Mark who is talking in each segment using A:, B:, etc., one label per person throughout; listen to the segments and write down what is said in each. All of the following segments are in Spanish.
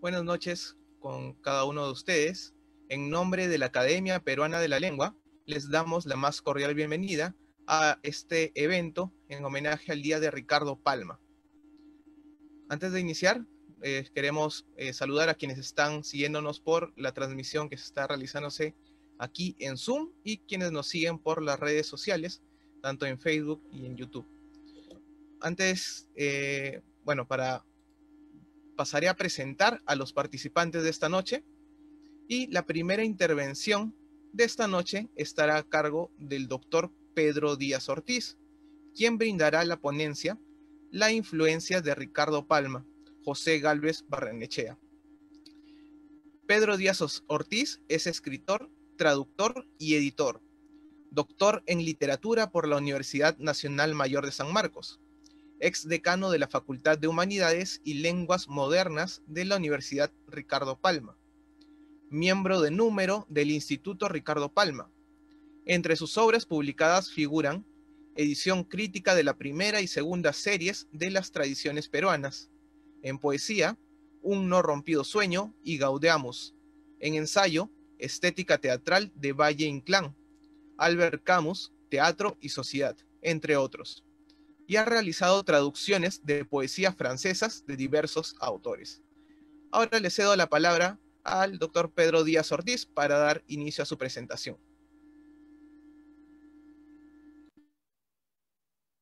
A: Buenas noches con cada uno de ustedes. En nombre de la Academia Peruana de la Lengua, les damos la más cordial bienvenida a este evento en homenaje al Día de Ricardo Palma. Antes de iniciar, queremos saludar a quienes están siguiéndonos por la transmisión que se está realizándose aquí en Zoom y quienes nos siguen por las redes sociales, tanto en Facebook y en YouTube. Antes, pasaré a presentar a los participantes de esta noche. Y la primera intervención de esta noche estará a cargo del doctor Pedro Díaz Ortiz, quien brindará la ponencia La influencia de Ricardo Palma, José Gálvez Barrenechea. Pedro Díaz Ortiz es escritor, traductor y editor, doctor en literatura por la Universidad Nacional Mayor de San Marcos, ex decano de la Facultad de Humanidades y Lenguas Modernas de la Universidad Ricardo Palma, miembro de número del Instituto Ricardo Palma. Entre sus obras publicadas figuran edición crítica de la primera y segunda series de las tradiciones peruanas, en poesía, Un no rompido sueño y Gaudeamus, en ensayo, Estética teatral de Valle Inclán, Albert Camus, Teatro y Sociedad, entre otros, y ha realizado traducciones de poesías francesas de diversos autores. Ahora le cedo la palabra al doctor Pedro Díaz Ortiz para dar inicio a su presentación.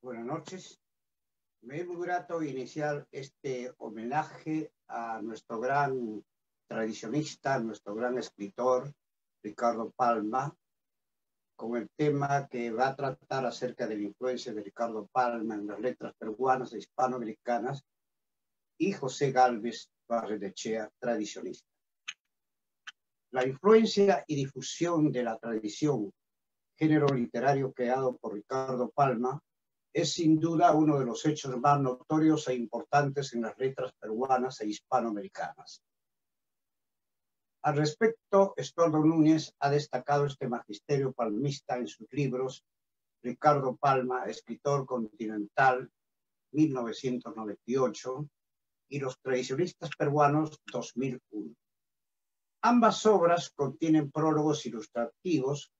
B: Buenas noches. Me es muy grato iniciar este homenaje a nuestro gran tradicionista, nuestro gran escritor, Ricardo Palma, con el tema que va a tratar acerca de la influencia de Ricardo Palma en las letras peruanas e hispanoamericanas, y José Gálvez Barrenechea, tradicionista. La influencia y difusión de la tradición, género literario creado por Ricardo Palma, es sin duda uno de los hechos más notorios e importantes en las letras peruanas e hispanoamericanas. Al respecto, Estuardo Núñez ha destacado este magisterio palmista en sus libros Ricardo Palma, escritor continental, 1998, y Los tradicionistas peruanos, 2001. Ambas obras contienen prólogos ilustrativos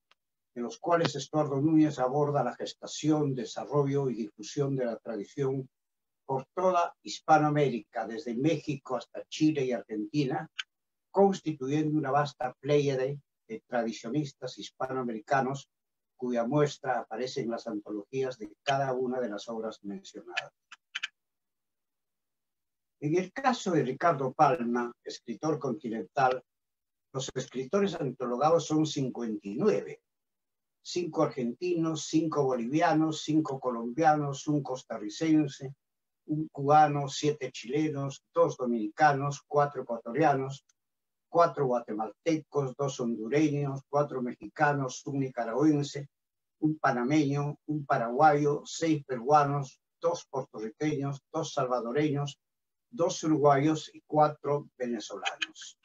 B: en los cuales Estuardo Núñez aborda la gestación, desarrollo y difusión de la tradición por toda Hispanoamérica, desde México hasta Chile y Argentina, constituyendo una vasta pléyade de tradicionistas hispanoamericanos cuya muestra aparece en las antologías de cada una de las obras mencionadas. En el caso de Ricardo Palma, escritor continental, los escritores antologados son 59. 5 argentinos, 5 bolivianos, 5 colombianos, un costarricense, un cubano, 7 chilenos, 2 dominicanos, 4 ecuatorianos, 4 guatemaltecos, 2 hondureños, 4 mexicanos, un nicaragüense, un panameño, un paraguayo, 6 peruanos, 2 puertorriqueños, 2 salvadoreños, 2 uruguayos y 4 venezolanos.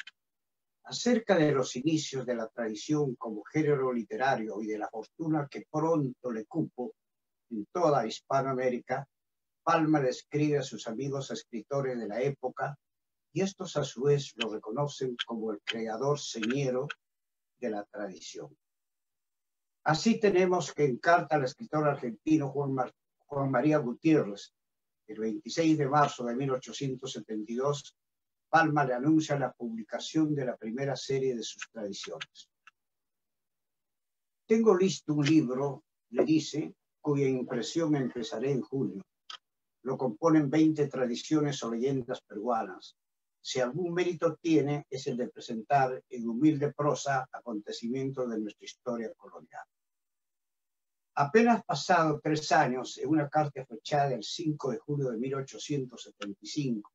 B: Acerca de los inicios de la tradición como género literario y de la fortuna que pronto le cupo en toda Hispanoamérica, Palma describe a sus amigos escritores de la época y estos a su vez lo reconocen como el creador señero de la tradición. Así tenemos que en carta al escritor argentino Juan María Gutiérrez, el 26 de marzo de 1872, Palma le anuncia la publicación de la primera serie de sus tradiciones. Tengo listo un libro, le dice, cuya impresión empezaré en junio. Lo componen 20 tradiciones o leyendas peruanas. Si algún mérito tiene, es el de presentar en humilde prosa acontecimientos de nuestra historia colonial. Apenas pasado 3 años, en una carta fechada el 5 de julio de 1875,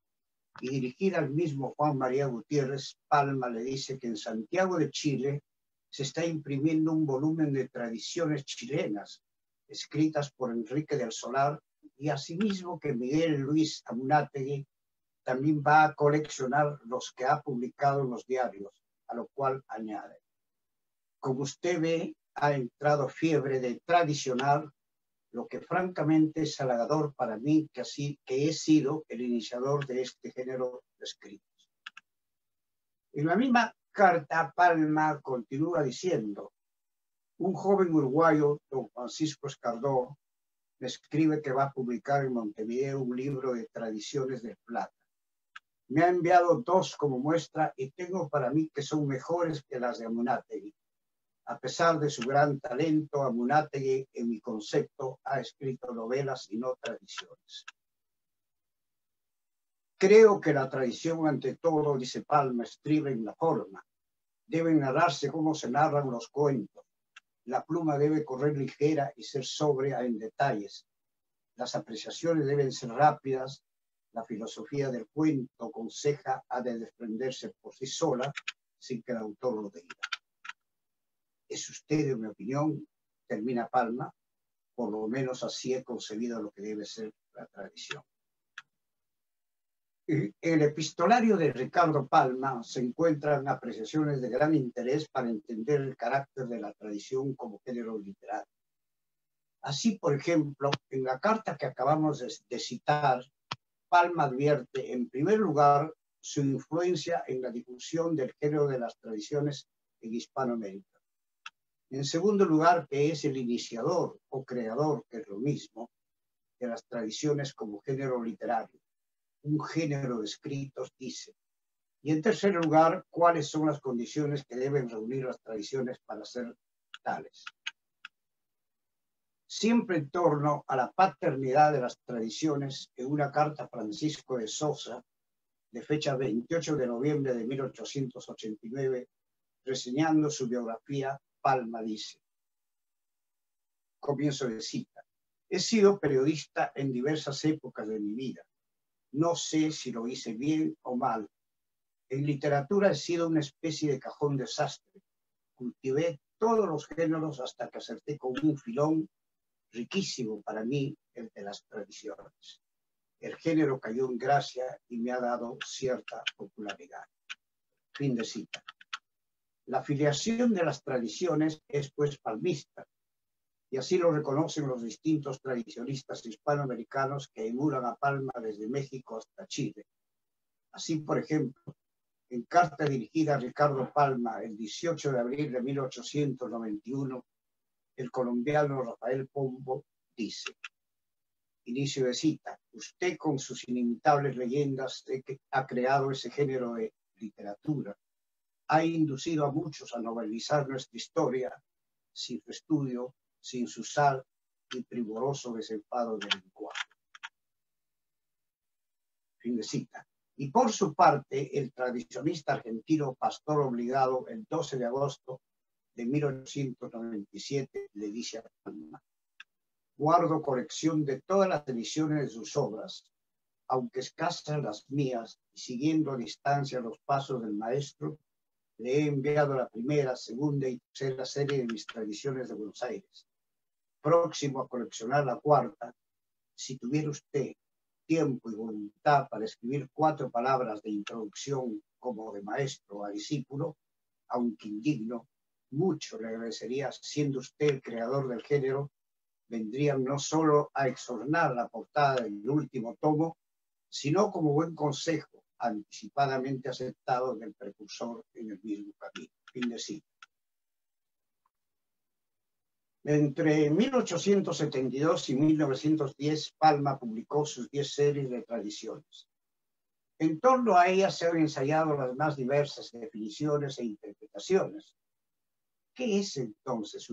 B: y dirigida al mismo Juan María Gutiérrez, Palma le dice que en Santiago de Chile se está imprimiendo un volumen de tradiciones chilenas, escritas por Enrique del Solar, y asimismo que Miguel Luis Amunátegui también va a coleccionar los que ha publicado en los diarios, a lo cual añade: como usted ve, ha entrado fiebre de tradicional, lo que francamente es halagador para mí, que he sido el iniciador de este género de escritos. En la misma carta, Palma continúa diciendo: un joven uruguayo, don Francisco Escardó, me escribe que va a publicar en Montevideo un libro de tradiciones del Plata. Me ha enviado 2 como muestra y tengo para mí que son mejores que las de Amunátegui. A pesar de su gran talento, Amunátegui, en mi concepto, ha escrito novelas y no tradiciones. Creo que la tradición, ante todo, dice Palma, estriba en la forma. Deben narrarse como se narran los cuentos. La pluma debe correr ligera y ser sobria en detalles. Las apreciaciones deben ser rápidas. La filosofía del cuento conseja ha de desprenderse por sí sola sin que el autor lo diga. Es usted, en mi opinión, termina Palma, por lo menos así he concebido lo que debe ser la tradición. En el epistolario de Ricardo Palma se encuentran apreciaciones de gran interés para entender el carácter de la tradición como género literario. Así, por ejemplo, en la carta que acabamos de citar, Palma advierte, en primer lugar, su influencia en la difusión del género de las tradiciones en Hispanoamérica. En segundo lugar, que es el iniciador o creador, que es lo mismo, de las tradiciones como género literario. Un género de escritos, dice. Y en tercer lugar, cuáles son las condiciones que deben reunir las tradiciones para ser tales. Siempre en torno a la paternidad de las tradiciones, en una carta a Francisco de Sosa, de fecha 28 de noviembre de 1889, reseñando su biografía, Palma dice, comienzo de cita, he sido periodista en diversas épocas de mi vida. No sé si lo hice bien o mal. En literatura he sido una especie de cajón desastre. Cultivé todos los géneros hasta que acerté con un filón riquísimo para mí, el de las tradiciones. El género cayó en gracia y me ha dado cierta popularidad. Fin de cita. La filiación de las tradiciones es pues palmista, y así lo reconocen los distintos tradicionistas hispanoamericanos que emulan a Palma desde México hasta Chile. Así, por ejemplo, en carta dirigida a Ricardo Palma el 18 de abril de 1891, el colombiano Rafael Pombo dice, inicio de cita, usted con sus inimitables leyendas ha creado ese género de literatura, ha inducido a muchos a novelizar nuestra historia sin su estudio, sin su sal y primoroso desenfado del lenguaje. Fin de cita. Y por su parte, el tradicionista argentino Pastor Obligado, el 12 de agosto de 1897, le dice a Palma, guardo colección de todas las ediciones de sus obras, aunque escasas las mías, y siguiendo a distancia los pasos del maestro, le he enviado la primera, segunda y tercera serie de mis tradiciones de Buenos Aires. Próximo a coleccionar la cuarta, si tuviera usted tiempo y voluntad para escribir 4 palabras de introducción como de maestro a discípulo, aunque indigno, mucho le agradecería, siendo usted el creador del género, vendrían no solo a exornar la portada del último tomo, sino como buen consejo anticipadamente aceptado del precursor en el mismo camino. Fin de cita. Entre 1872 y 1910, Palma publicó sus 10 series de tradiciones. En torno a ellas se han ensayado las más diversas definiciones e interpretaciones. ¿Qué es entonces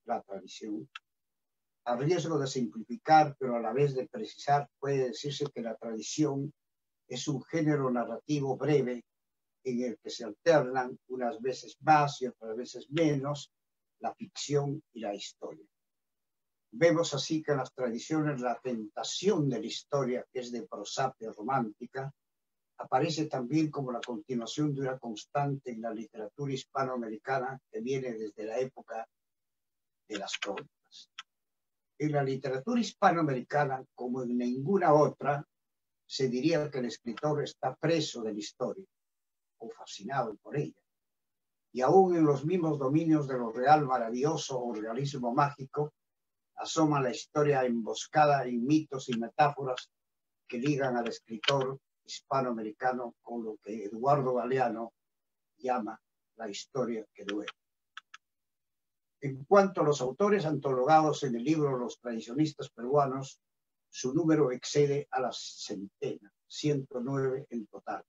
B: la tradición? A riesgo de simplificar, pero a la vez de precisar, puede decirse que la tradición es un género narrativo breve en el que se alternan, unas veces más y otras veces menos, la ficción y la historia. Vemos así que en las tradiciones la tentación de la historia, que es de prosapia romántica, aparece también como la continuación de una constante en la literatura hispanoamericana que viene desde la época de las crónicas. En la literatura hispanoamericana, como en ninguna otra, se diría que el escritor está preso de la historia o fascinado por ella. Y aún en los mismos dominios de lo real maravilloso o realismo mágico, asoma la historia emboscada en mitos y metáforas que ligan al escritor hispanoamericano con lo que Eduardo Galeano llama La historia que duele. En cuanto a los autores antologados en el libro Los tradicionistas peruanos, su número excede a las centenas, 109 en total.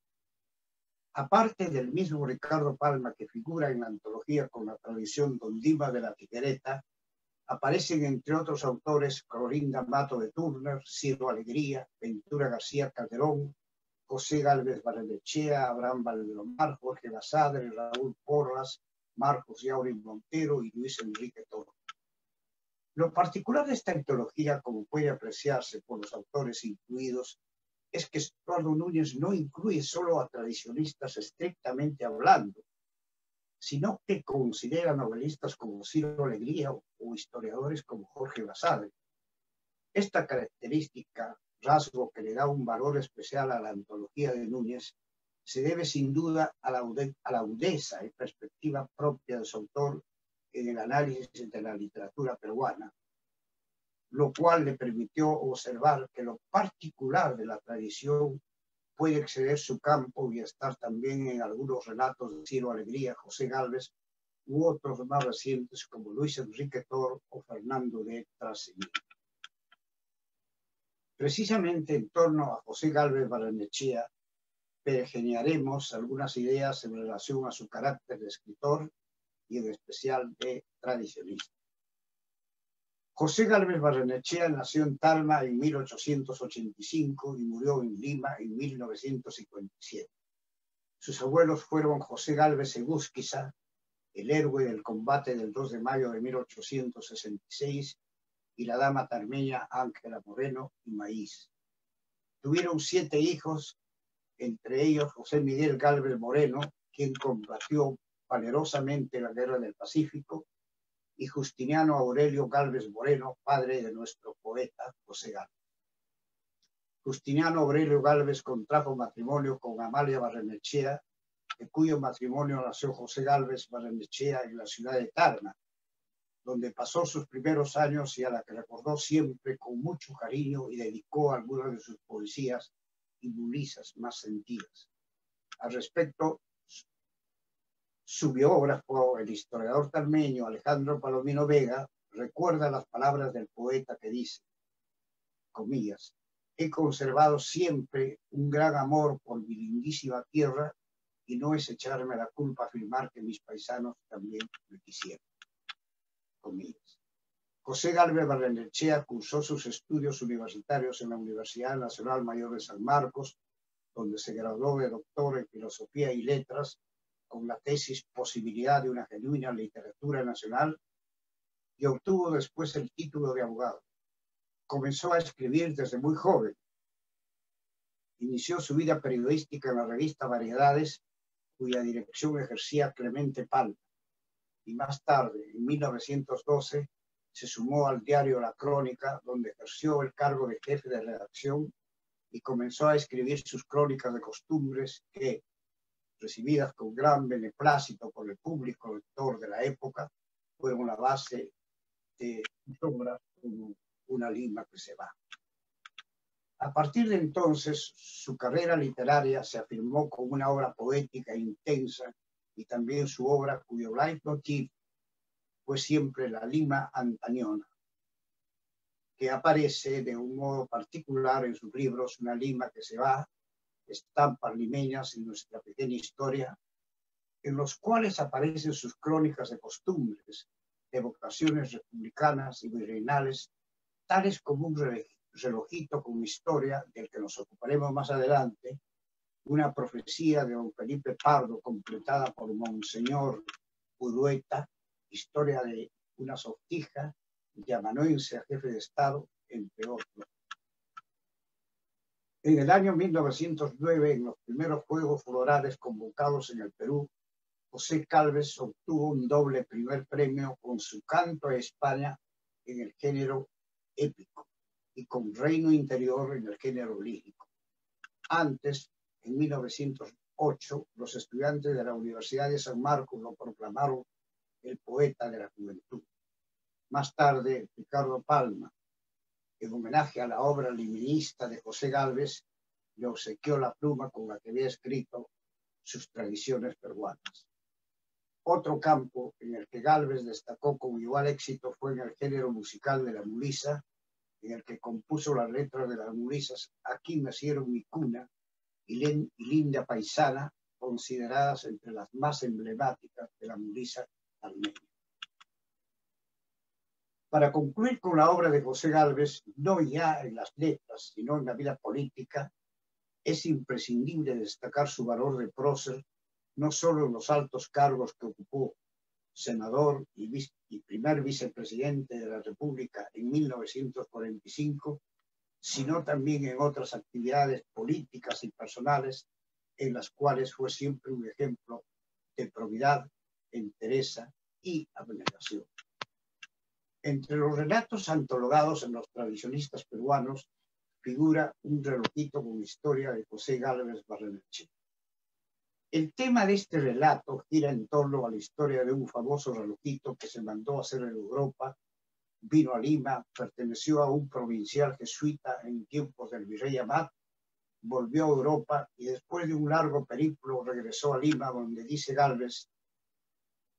B: Aparte del mismo Ricardo Palma, que figura en la antología con la tradición Don Dima de la Figuereta, aparecen entre otros autores Clorinda Mato de Turner, Ciro Alegría, Ventura García Calderón, José Gálvez Barrenechea, Abraham Valdelomar, Jorge Basadre, Raúl Porras, Marcos Yauri Montero y Luis Enrique Toro. Lo particular de esta antología, como puede apreciarse por los autores incluidos, es que Estuardo Núñez no incluye solo a tradicionistas estrictamente hablando, sino que considera novelistas como Ciro Alegría o historiadores como Jorge Basadre. Esta característica, rasgo que le da un valor especial a la antología de Núñez, se debe sin duda a la agudeza y perspectiva propia de su autor en el análisis de la literatura peruana, lo cual le permitió observar que lo particular de la tradición puede exceder su campo y estar también en algunos relatos de Ciro Alegría, José Gálvez u otros más recientes como Luis Enrique Toro o Fernando de Trasimir. Precisamente en torno a José Gálvez Barrenechea pergeñaremos algunas ideas en relación a su carácter de escritor y en especial de tradicionista. José Gálvez Barrenechea nació en Talma en 1885 y murió en Lima en 1957. Sus abuelos fueron José Gálvez Egusquiza, el héroe del combate del 2 de mayo de 1866, y la dama tarmeña Ángela Moreno y Maíz. Tuvieron 7 hijos, entre ellos José Miguel Gálvez Moreno, quien combatió valerosamente la Guerra del Pacífico, y Justiniano Aurelio Gálvez Moreno, padre de nuestro poeta José Gálvez. Justiniano Aurelio Gálvez contrajo matrimonio con Amalia Barrenechea, de cuyo matrimonio nació José Gálvez Barrenechea en la ciudad de Tarma, donde pasó sus primeros años y a la que recordó siempre con mucho cariño y dedicó algunas de sus poesías y bulisas más sentidas. Al respecto, su biógrafo, el historiador tarmeño Alejandro Palomino Vega, recuerda las palabras del poeta que dice, comillas, he conservado siempre un gran amor por mi lindísima tierra y no es echarme la culpa afirmar que mis paisanos también me quisieron. Comillas. José Gálvez Barrenechea cursó sus estudios universitarios en la Universidad Nacional Mayor de San Marcos, donde se graduó de doctor en Filosofía y Letras con la tesis Posibilidad de una genuina literatura nacional, y obtuvo después el título de abogado. Comenzó a escribir desde muy joven. Inició su vida periodística en la revista Variedades, cuya dirección ejercía Clemente Palma, y más tarde, en 1912, se sumó al diario La Crónica, donde ejerció el cargo de jefe de redacción y comenzó a escribir sus crónicas de costumbres que, recibidas con gran beneplácito por el público lector de la época, fueron la base de obras como Una Lima que se va. A partir de entonces, su carrera literaria se afirmó con una obra poética intensa y también su obra cuyo leitmotiv fue siempre la Lima antañona, que aparece de un modo particular en sus libros Una Lima que se va, Estampas limeñas y Nuestra pequeña historia, en los cuales aparecen sus crónicas de costumbres, evocaciones republicanas y virreinales, tales como un relojito con historia, del que nos ocuparemos más adelante, una profecía de don Felipe Pardo completada por Monseñor Urueta, historia de una sortija, de amanuense a jefe de Estado, entre otros. En el año 1909, en los primeros Juegos Florales convocados en el Perú, José Gálvez obtuvo un doble primer premio con su Canto a España en el género épico y con Reino Interior en el género lírico. Antes, en 1908, los estudiantes de la Universidad de San Marcos lo proclamaron el poeta de la juventud. Más tarde, Ricardo Palma, en homenaje a la obra liminista de José Gálvez, le obsequió la pluma con la que había escrito sus tradiciones peruanas. Otro campo en el que Gálvez destacó con igual éxito fue en el género musical de la mulisa, en el que compuso las letras de las mulisas Aquí nacieron mi cuna y Linda Paisana, consideradas entre las más emblemáticas de la mulisa armenia. Para concluir con la obra de José Gálvez, no ya en las letras, sino en la vida política, es imprescindible destacar su valor de prócer, no solo en los altos cargos que ocupó, senador y primer vicepresidente de la República en 1945, sino también en otras actividades políticas y personales en las cuales fue siempre un ejemplo de probidad, entereza y abnegación. Entre los relatos antologados en los tradicionistas peruanos figura un relojito con historia de José Gálvez Barrenechea. El tema de este relato gira en torno a la historia de un famoso relojito que se mandó a hacer en Europa, vino a Lima, perteneció a un provincial jesuita en tiempos del virrey Amat, volvió a Europa y después de un largo periplo regresó a Lima, donde dice Gálvez,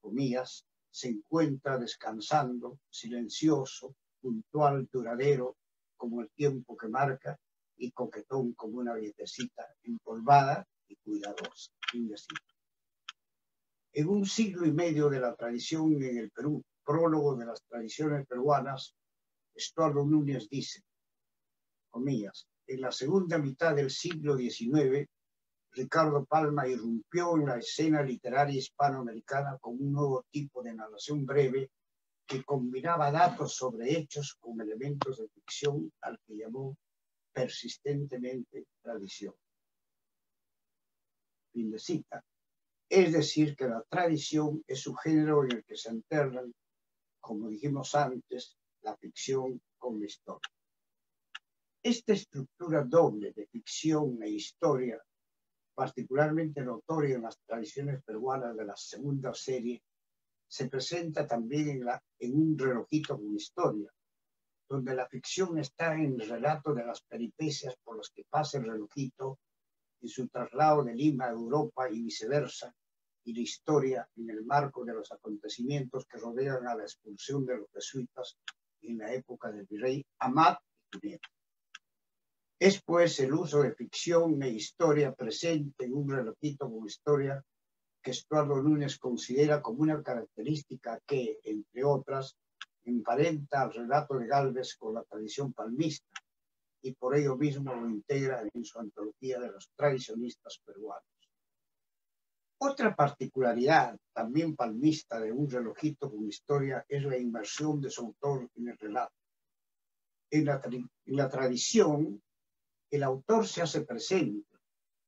B: comillas, se encuentra descansando, silencioso, puntual, duradero, como el tiempo que marca, y coquetón como una vietecita empolvada y cuidadosa. En un siglo y medio de la tradición en el Perú, prólogo de las tradiciones peruanas, Estuardo Núñez dice, comillas, en la segunda mitad del siglo XIX, Ricardo Palma irrumpió en la escena literaria hispanoamericana con un nuevo tipo de narración breve que combinaba datos sobre hechos con elementos de ficción al que llamó persistentemente tradición. Fin de cita. Es decir, que la tradición es un género en el que se alternan, como dijimos antes, la ficción con la historia. Esta estructura doble de ficción e historia, particularmente notoria en las tradiciones peruanas de la segunda serie, se presenta también en un relojito con historia, donde la ficción está en el relato de las peripecias por las que pasa el relojito en su traslado de Lima a Europa y viceversa, y la historia en el marco de los acontecimientos que rodean a la expulsión de los jesuitas en la época del virrey Amat y Cuneta. Es pues el uso de ficción e historia presente en un relojito con historia que Estuardo Núñez considera como una característica que, entre otras, emparenta al relato de Gálvez con la tradición palmista y por ello mismo lo integra en su antología de los tradicionistas peruanos. Otra particularidad, también palmista, de un relojito con historia es la inmersión de su autor en el relato. En la tradición, el autor se hace presente,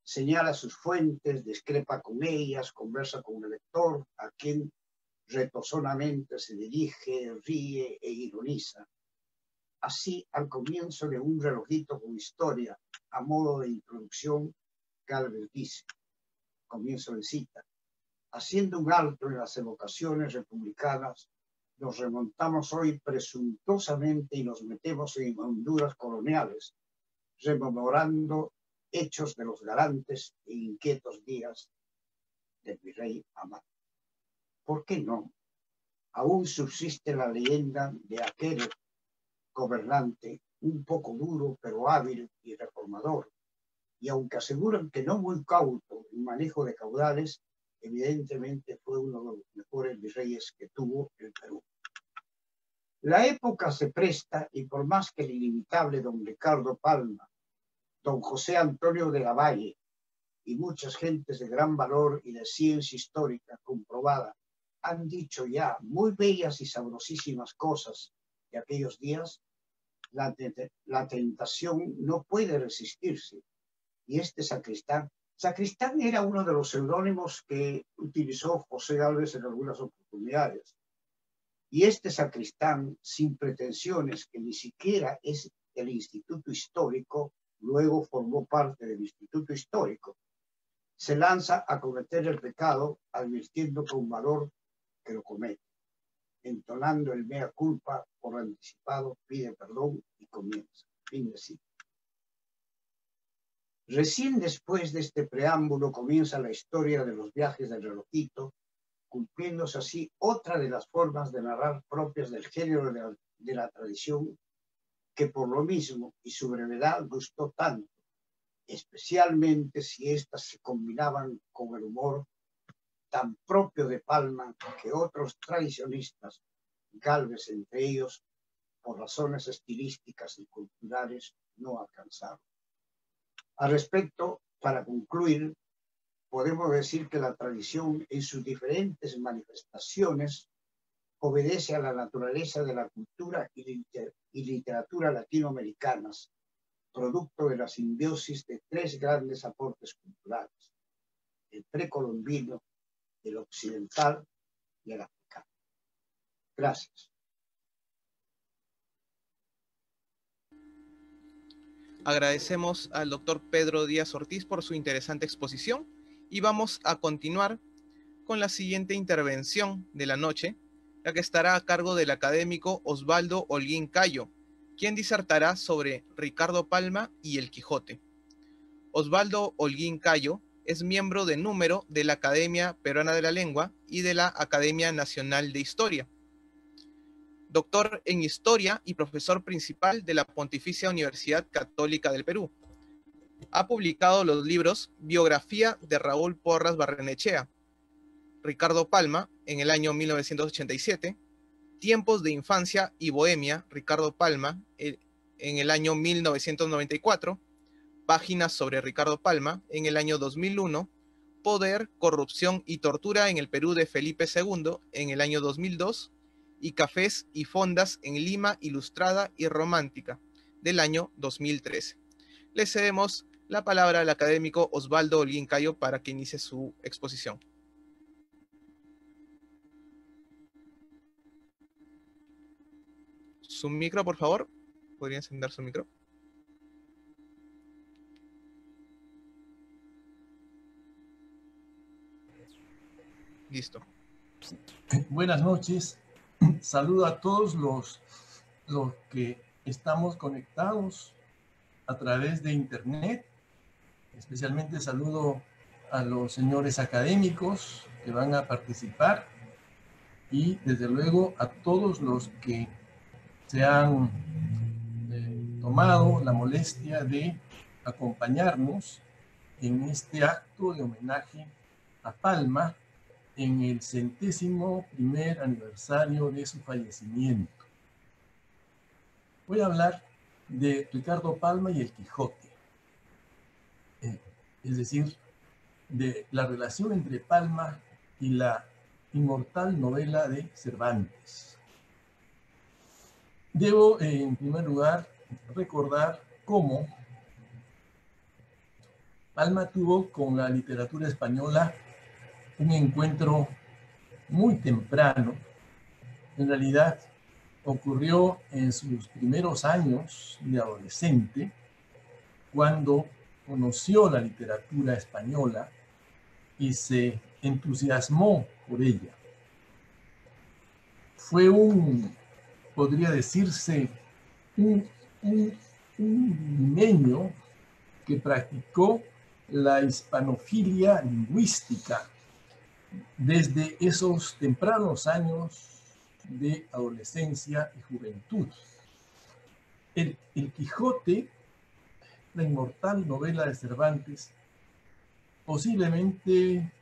B: señala sus fuentes, discrepa con ellas, conversa con el lector, a quien retozonamente se dirige, ríe e ironiza. Así, al comienzo de un relojito con historia, a modo de introducción, Gálvez dice, comienzo de cita, haciendo un alto en las evocaciones republicanas, nos remontamos hoy presuntuosamente y nos metemos en Honduras coloniales, rememorando hechos de los galantes e inquietos días del virrey Amat. ¿Por qué no? Aún subsiste la leyenda de aquel gobernante un poco duro, pero hábil y reformador, y aunque aseguran que no muy cauto en manejo de caudales, evidentemente fue uno de los mejores virreyes que tuvo el Perú. La época se presta, y por más que el inimitable don Ricardo Palma, don José Antonio de la Valle y muchas gentes de gran valor y de ciencia histórica comprobada han dicho ya muy bellas y sabrosísimas cosas de aquellos días, la tentación no puede resistirse. Y este sacristán era uno de los seudónimos que utilizó José Gálvez en algunas oportunidades. Y este sacristán, sin pretensiones, que ni siquiera es el Instituto Histórico, luego formó parte del Instituto Histórico, se lanza a cometer el pecado advirtiendo con valor que lo comete. Entonando el mea culpa por anticipado, pide perdón y comienza. Fin de cita. Recién después de este preámbulo comienza la historia de los viajes del relojito, cumpliéndose así otra de las formas de narrar propias del género de la tradición, que por lo mismo y su brevedad gustó tanto, especialmente si éstas se combinaban con el humor tan propio de Palma que otros tradicionistas, Gálvez entre ellos, por razones estilísticas y culturales, no alcanzaron. Al respecto, para concluir, podemos decir que la tradición en sus diferentes manifestaciones obedece a la naturaleza de la cultura y literatura latinoamericanas, producto de la simbiosis de tres grandes aportes culturales: el precolombino, el occidental y el africano. Gracias.
A: Agradecemos al doctor Pedro Díaz Ortiz por su interesante exposición y vamos a continuar con la siguiente intervención de la noche, la que estará a cargo del académico Osvaldo Holguín Cayo, quien disertará sobre Ricardo Palma y el Quijote. Osvaldo Holguín Cayo es miembro de número de la Academia Peruana de la Lengua y de la Academia Nacional de Historia. Doctor en Historia y profesor principal de la Pontificia Universidad Católica del Perú. Ha publicado los libros Biografía de Raúl Porras Barrenechea, Ricardo Palma, en el año 1987, Tiempos de Infancia y Bohemia, Ricardo Palma, en el año 1994, Páginas sobre Ricardo Palma, en el año 2001, Poder, Corrupción y Tortura en el Perú de Felipe II, en el año 2002, y Cafés y Fondas en Lima Ilustrada y Romántica, del año 2013. Le cedemos la palabra al académico Osvaldo Holguín Cayo para que inicie su exposición. Su micro, por favor. ¿Podría encender su micro? Listo.
C: Buenas noches. Saludo a todos los que estamos conectados a través de Internet. Especialmente saludo a los señores académicos que van a participar y desde luego a todos los que se han tomado la molestia de acompañarnos en este acto de homenaje a Palma en el 101º aniversario de su fallecimiento. Voy a hablar de Ricardo Palma y el Quijote, es decir, de la relación entre Palma y la inmortal novela de Cervantes. Debo, en primer lugar, recordar cómo Palma tuvo con la literatura española un encuentro muy temprano. En realidad, ocurrió en sus primeros años de adolescente, cuando conoció la literatura española y se entusiasmó por ella. Fue podría decirse, un limeño que practicó la hispanofilia lingüística desde esos tempranos años de adolescencia y juventud. El Quijote, la inmortal novela de Cervantes, posiblemente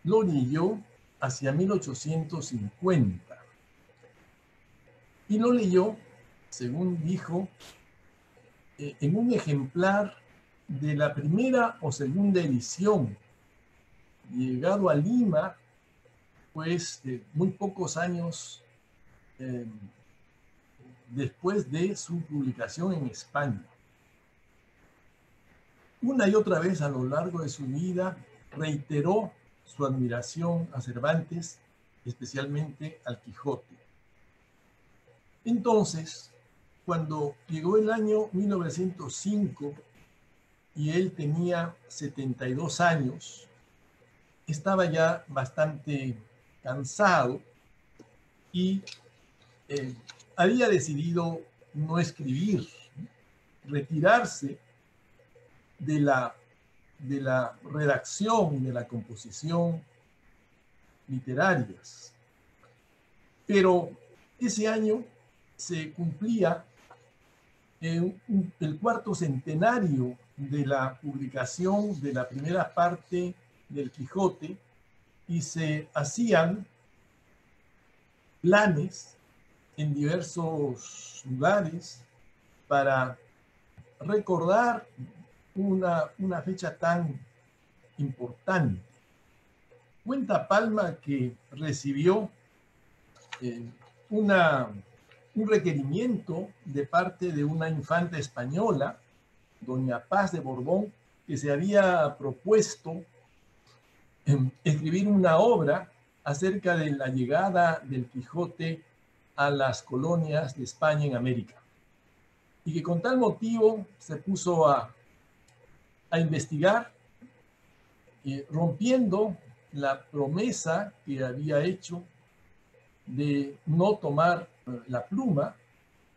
C: lo leyó hacia 1850. Y lo leyó, según dijo, en un ejemplar de la primera o segunda edición, llegado a Lima, pues muy pocos años después de su publicación en España. Una y otra vez a lo largo de su vida reiteró su admiración a Cervantes, especialmente al Quijote. Entonces, cuando llegó el año 1905 y él tenía 72 años, estaba ya bastante cansado y había decidido no escribir, retirarse de la redacción y de la composición literarias. Pero ese año se cumplía el 4º centenario de la publicación de la primera parte del Quijote y se hacían planes en diversos lugares para recordar una fecha tan importante. Cuenta Palma que recibió un requerimiento de parte de una infanta española, doña Paz de Borbón, que se había propuesto escribir una obra acerca de la llegada del Quijote a las colonias de España en América. Y que con tal motivo se puso a investigar, rompiendo la promesa que había hecho de no tomar la pluma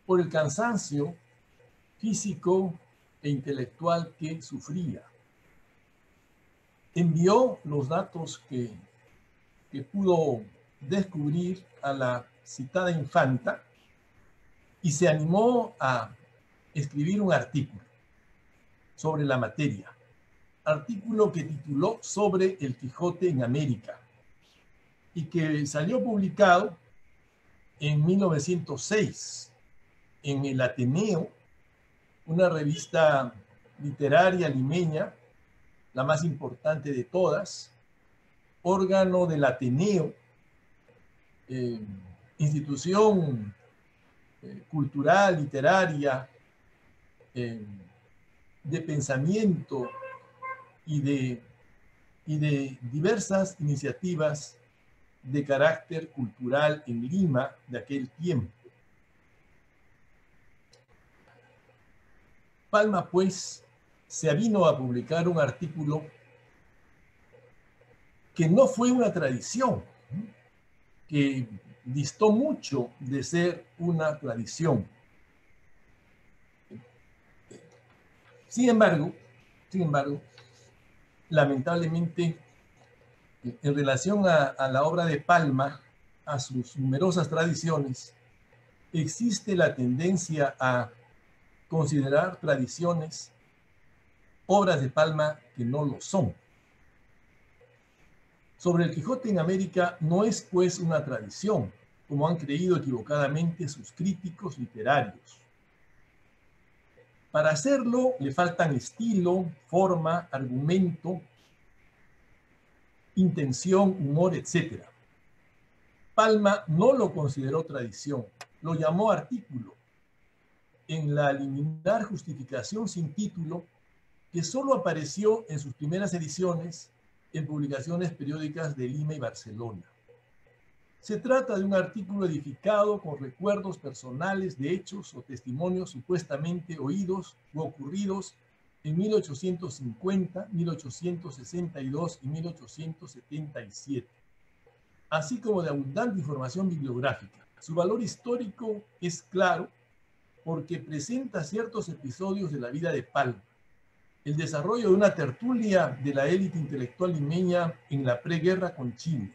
C: por el cansancio físico e intelectual que sufría. Envió los datos que pudo descubrir a la citada infanta y se animó a escribir un artículo sobre la materia, artículo que tituló Sobre el Quijote en América y que salió publicado en 1906 en el Ateneo, una revista literaria limeña, la más importante de todas, órgano del Ateneo, institución cultural, literaria, de pensamiento y de diversas iniciativas de carácter cultural en Lima de aquel tiempo. Palma, pues, se avino a publicar un artículo que no fue una tradición, que distó mucho de ser una tradición. Sin embargo, lamentablemente, en relación a la obra de Palma, a sus numerosas tradiciones, existe la tendencia a considerar tradiciones obras de Palma que no lo son. Sobre el Quijote en América no es pues una tradición, como han creído equivocadamente sus críticos literarios. Para hacerlo le faltan estilo, forma, argumento, intención, humor, etc. Palma no lo consideró tradición, lo llamó artículo, en la liminar justificación sin título que solo apareció en sus primeras ediciones en publicaciones periódicas de Lima y Barcelona. Se trata de un artículo edificado con recuerdos personales de hechos o testimonios supuestamente oídos u ocurridos en 1850, 1862 y 1877, así como de abundante información bibliográfica. Su valor histórico es claro porque presenta ciertos episodios de la vida de Palma, el desarrollo de una tertulia de la élite intelectual limeña en la preguerra con Chile,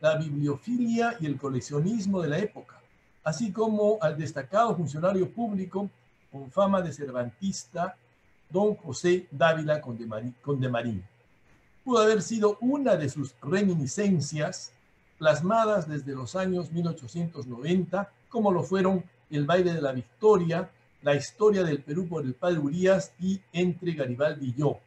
C: la bibliofilia y el coleccionismo de la época, así como al destacado funcionario público con fama de cervantista, don José Dávila Condemarín. Pudo haber sido una de sus reminiscencias plasmadas desde los años 1890, como lo fueron el baile de la Victoria, la historia del Perú por el padre Urías y Entre Garibaldi y yo.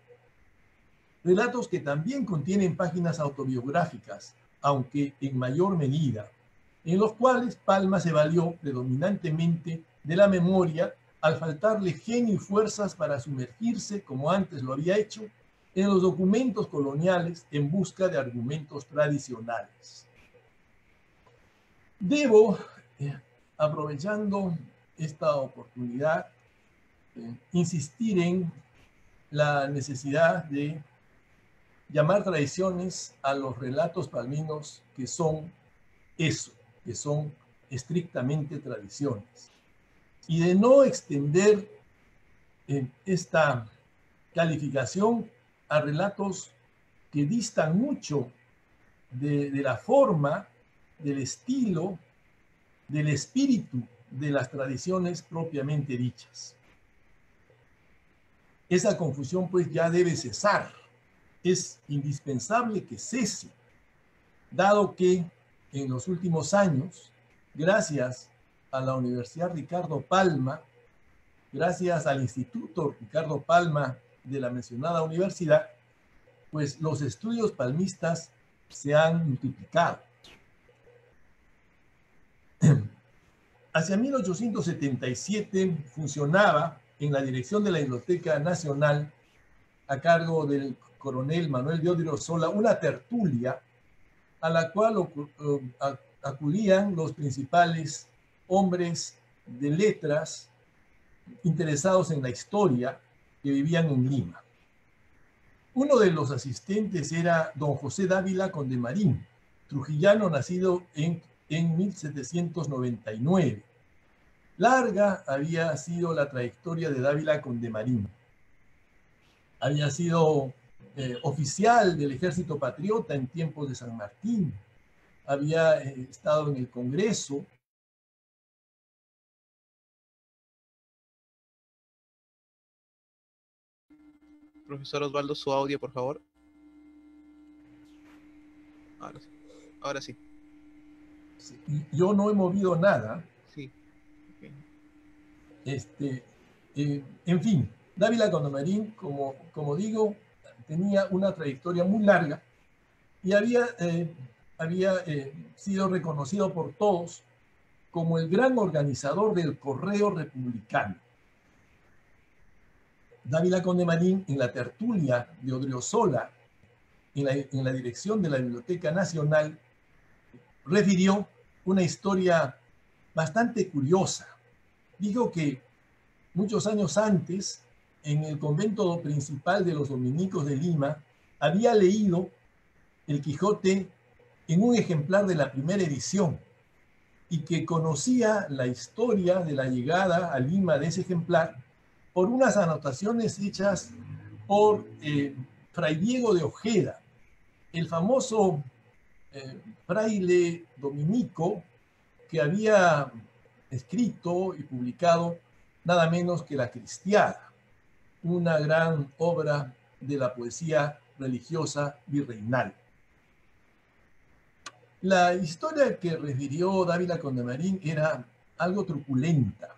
C: Relatos que también contienen páginas autobiográficas, aunque en mayor medida, en los cuales Palma se valió predominantemente de la memoria al faltarle genio y fuerzas para sumergirse, como antes lo había hecho, en los documentos coloniales en busca de argumentos tradicionales. Debo, aprovechando esta oportunidad, insistir en la necesidad de llamar tradiciones a los relatos palminos que son eso, que son estrictamente tradiciones, y de no extender esta calificación a relatos que distan mucho de la forma, del estilo, del espíritu de las tradiciones propiamente dichas. Esa confusión pues ya debe cesar. Es indispensable que cese, dado que en los últimos años, gracias a la Universidad Ricardo Palma, gracias al Instituto Ricardo Palma de la mencionada universidad, pues los estudios palmistas se han multiplicado. Hacia 1877 funcionaba en la dirección de la Biblioteca Nacional, a cargo del coronel Manuel de Odriozola, una tertulia a la cual acudían los principales hombres de letras interesados en la historia que vivían en Lima. Uno de los asistentes era don José Dávila Condemarín, trujillano nacido en 1799. Larga había sido la trayectoria de Dávila Condemarín. Había sido oficial del Ejército Patriota en tiempos de San Martín. Había estado en el Congreso.
A: Profesor Osvaldo, su audio, por favor. Ahora sí.
C: Yo no he movido nada.
A: Sí. Okay.
C: En fin, Dávila Condemarín, como digo, tenía una trayectoria muy larga y había sido reconocido por todos como el gran organizador del Correo Republicano. Dávila Condemarín, en la tertulia de Odriozola, en la dirección de la Biblioteca Nacional, refirió una historia bastante curiosa. Dijo que muchos años antes, en el convento principal de los dominicos de Lima, había leído El Quijote en un ejemplar de la primera edición y que conocía la historia de la llegada a Lima de ese ejemplar por unas anotaciones hechas por Fray Diego de Ojeda, el famoso fraile dominico que había escrito y publicado nada menos que La Cristiada, una gran obra de la poesía religiosa virreinal. La historia que refirió Dávila Condemarín era algo truculenta.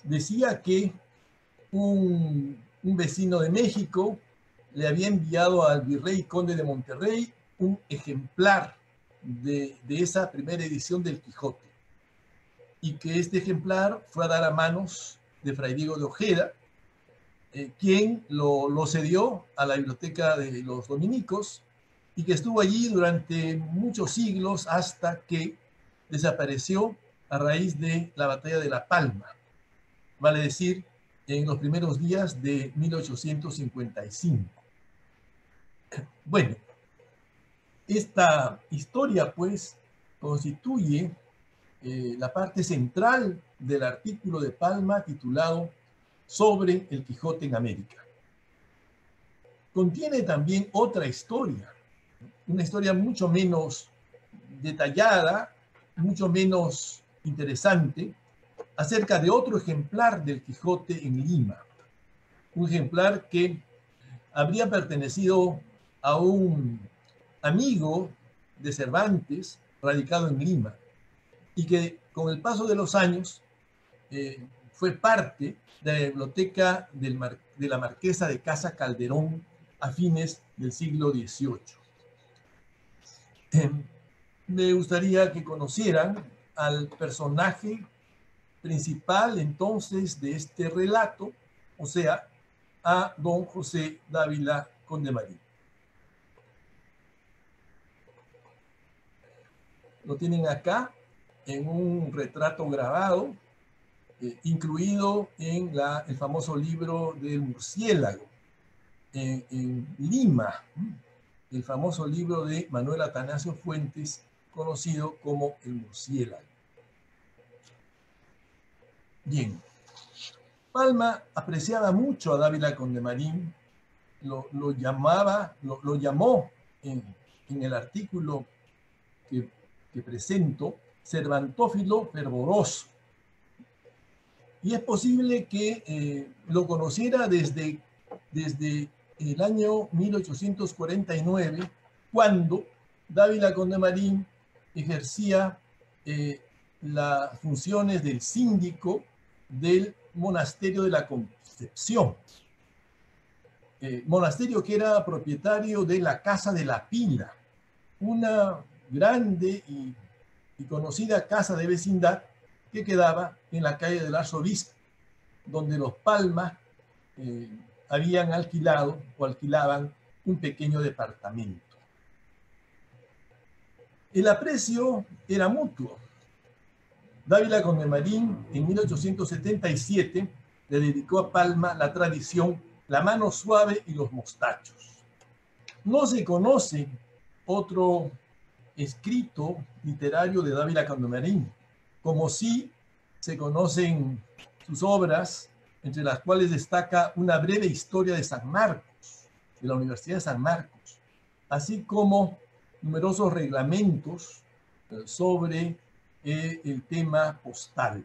C: Decía que un vecino de México le había enviado al virrey conde de Monterrey un ejemplar de esa primera edición del Quijote, y que este ejemplar fue a dar a manos de Fray Diego de Ojeda, quien lo cedió a la biblioteca de los dominicos y que estuvo allí durante muchos siglos hasta que desapareció a raíz de la batalla de La Palma, vale decir, en los primeros días de 1855. Bueno, esta historia pues constituye la parte central del artículo de Palma titulado Sobre el Quijote en América. Contiene también otra historia, una historia mucho menos detallada, mucho menos interesante, acerca de otro ejemplar del Quijote en Lima. Un ejemplar que habría pertenecido a un amigo de Cervantes radicado en Lima y que con el paso de los años fue parte de la biblioteca de la Marquesa de Casa Calderón a fines del siglo XVIII. Me gustaría que conocieran al personaje principal entonces de este relato, o sea, a don José Dávila Condemarín. Lo tienen acá en un retrato grabado, incluido en el famoso libro del murciélago, en Lima, el famoso libro de Manuel Atanasio Fuentes, conocido como El Murciélago. Bien, Palma apreciaba mucho a Dávila Condemarín, lo llamó en el artículo que presento cervantófilo fervoroso. Y es posible que lo conociera desde el año 1849, cuando Dávila Condemarín ejercía las funciones del síndico del monasterio de la Concepción. Monasterio que era propietario de la Casa de la Pila, una grande y conocida casa de vecindad que quedaba en la calle del Arzobispo, donde los Palma habían alquilado o alquilaban un pequeño departamento. El aprecio era mutuo. Dávila Condemarín en 1877 le dedicó a Palma la tradición La mano suave y los mostachos. No se conoce otro escrito literario de Dávila Condemarín, como sí se conocen sus obras, entre las cuales destaca Una breve historia de San Marcos, de la Universidad de San Marcos, así como numerosos reglamentos sobre el tema postal.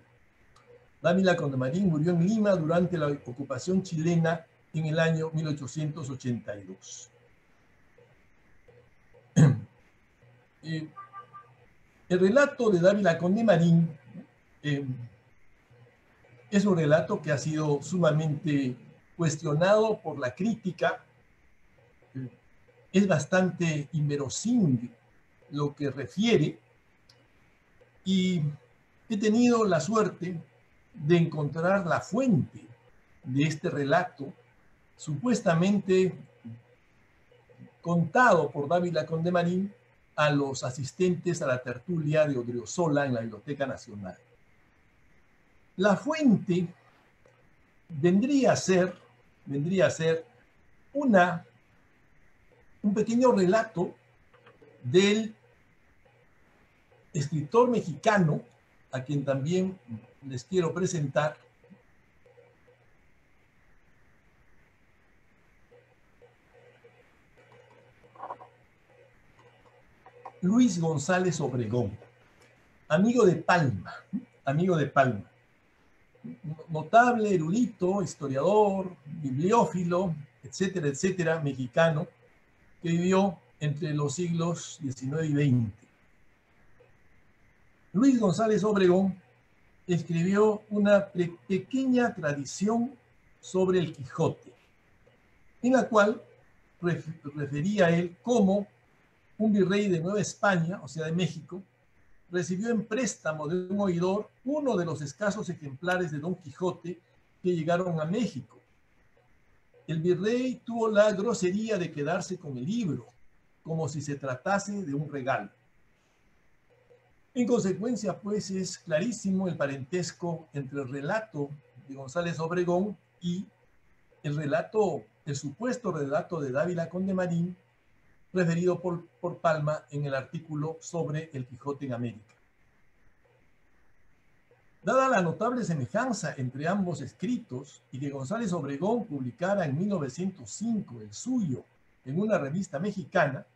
C: Dávila Condemarín murió en Lima durante la ocupación chilena en el año 1882. El relato de Dávila Condemarín es un relato que ha sido sumamente cuestionado por la crítica. Es bastante inverosímil lo que refiere, y he tenido la suerte de encontrar la fuente de este relato, supuestamente contado por Dávila Condemarín a los asistentes a la tertulia de Odriozola en la Biblioteca Nacional. La fuente vendría a ser un pequeño relato del escritor mexicano, a quien también les quiero presentar, Luis González Obregón, amigo de Palma, notable erudito, historiador, bibliófilo, etcétera, etcétera, mexicano, que vivió entre los siglos XIX y XX. Luis González Obregón escribió una pequeña tradición sobre el Quijote, en la cual refería a él cómo un virrey de Nueva España, o sea, de México, recibió en préstamo de un oidor uno de los escasos ejemplares de Don Quijote que llegaron a México. El virrey tuvo la grosería de quedarse con el libro, como si se tratase de un regalo. En consecuencia, pues, es clarísimo el parentesco entre el relato de González Obregón y el supuesto relato de Dávila Condemarín, referido por Palma en el artículo sobre el Quijote en América. Dada la notable semejanza entre ambos escritos y que González Obregón publicara en 1905 el suyo en una revista mexicana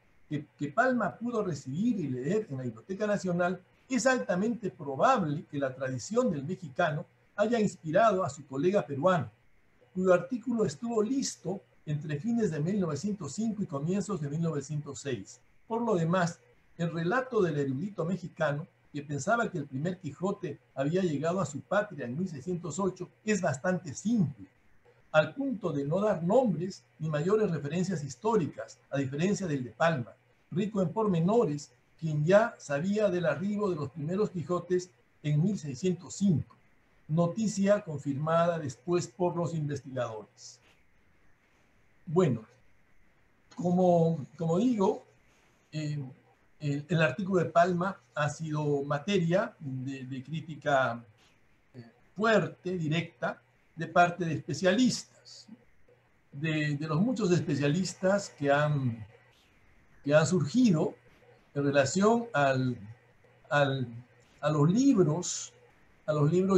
C: que Palma pudo recibir y leer en la Biblioteca Nacional, es altamente probable que la tradición del mexicano haya inspirado a su colega peruano, cuyo artículo estuvo listo entre fines de 1905 y comienzos de 1906. Por lo demás, el relato del erudito mexicano, que pensaba que el primer Quijote había llegado a su patria en 1608, es bastante simple, al punto de no dar nombres ni mayores referencias históricas, a diferencia del de Palma, rico en pormenores, quien ya sabía del arribo de los primeros Quijotes en 1605, noticia confirmada después por los investigadores. Bueno, como digo, el artículo de Palma ha sido materia de crítica fuerte, directa, de parte de especialistas, de los muchos especialistas que han surgido en relación a los libros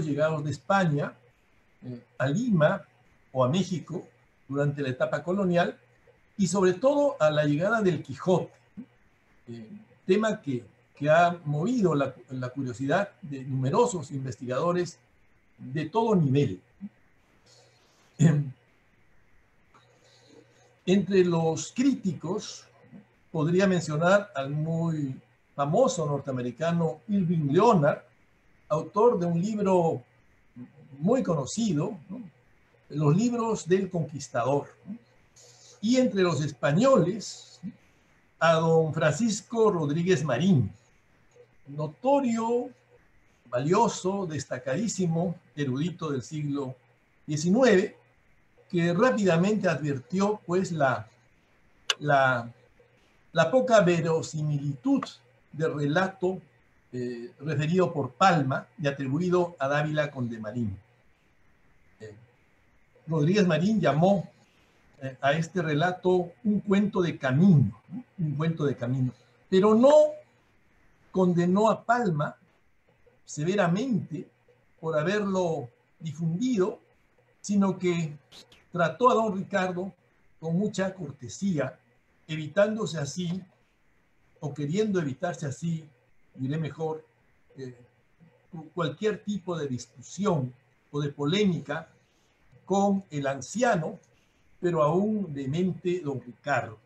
C: llegados de España, a Lima o a México durante la etapa colonial y sobre todo a la llegada del Quijote, tema que ha movido la curiosidad de numerosos investigadores de todo nivel. Entre los críticos podría mencionar al muy famoso norteamericano Irving Leonard, autor de un libro muy conocido, ¿no?, Los libros del conquistador. Y entre los españoles, a don Francisco Rodríguez Marín, notorio, valioso, destacadísimo erudito del siglo XIX, que rápidamente advirtió pues la poca verosimilitud del relato referido por Palma y atribuido a Dávila Condemarín. Rodríguez Marín llamó a este relato un cuento de camino, ¿no?, un cuento de camino, pero no condenó a Palma severamente por haberlo difundido, sino que trató a don Ricardo con mucha cortesía, evitándose así, o queriendo evitarse así, diré mejor, cualquier tipo de discusión o de polémica con el anciano, pero aún demente don Ricardo.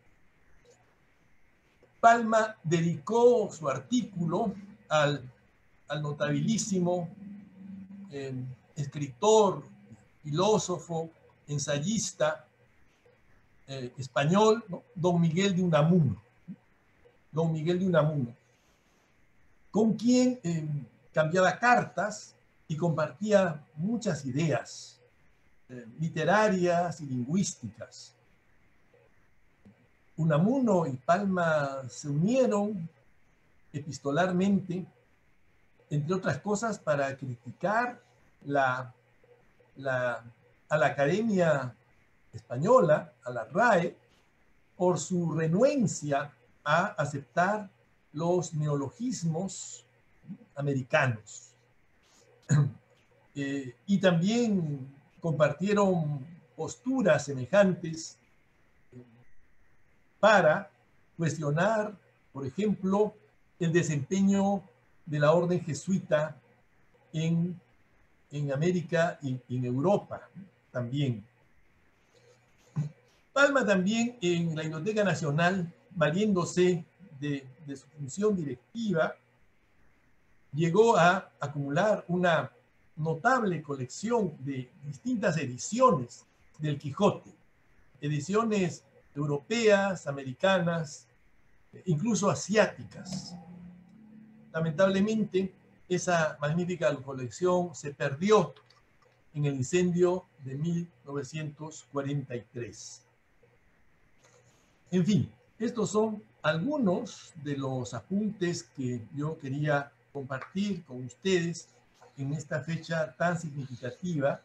C: Palma dedicó su artículo al notabilísimo escritor, filósofo, ensayista español, ¿no?, don Miguel de Unamuno. Don Miguel de Unamuno, con quien cambiaba cartas y compartía muchas ideas literarias y lingüísticas. Unamuno y Palma se unieron epistolarmente, entre otras cosas, para criticar a la Academia Española, a la RAE, por su renuencia a aceptar los neologismos americanos. Y también compartieron posturas semejantes para cuestionar, por ejemplo, el desempeño de la orden jesuita en América y en Europa también. Palma también en la Biblioteca Nacional, valiéndose de su función directiva, llegó a acumular una notable colección de distintas ediciones del Quijote, ediciones europeas, americanas, incluso asiáticas. Lamentablemente, esa magnífica colección se perdió en el incendio de 1943. En fin, estos son algunos de los apuntes que yo quería compartir con ustedes en esta fecha tan significativa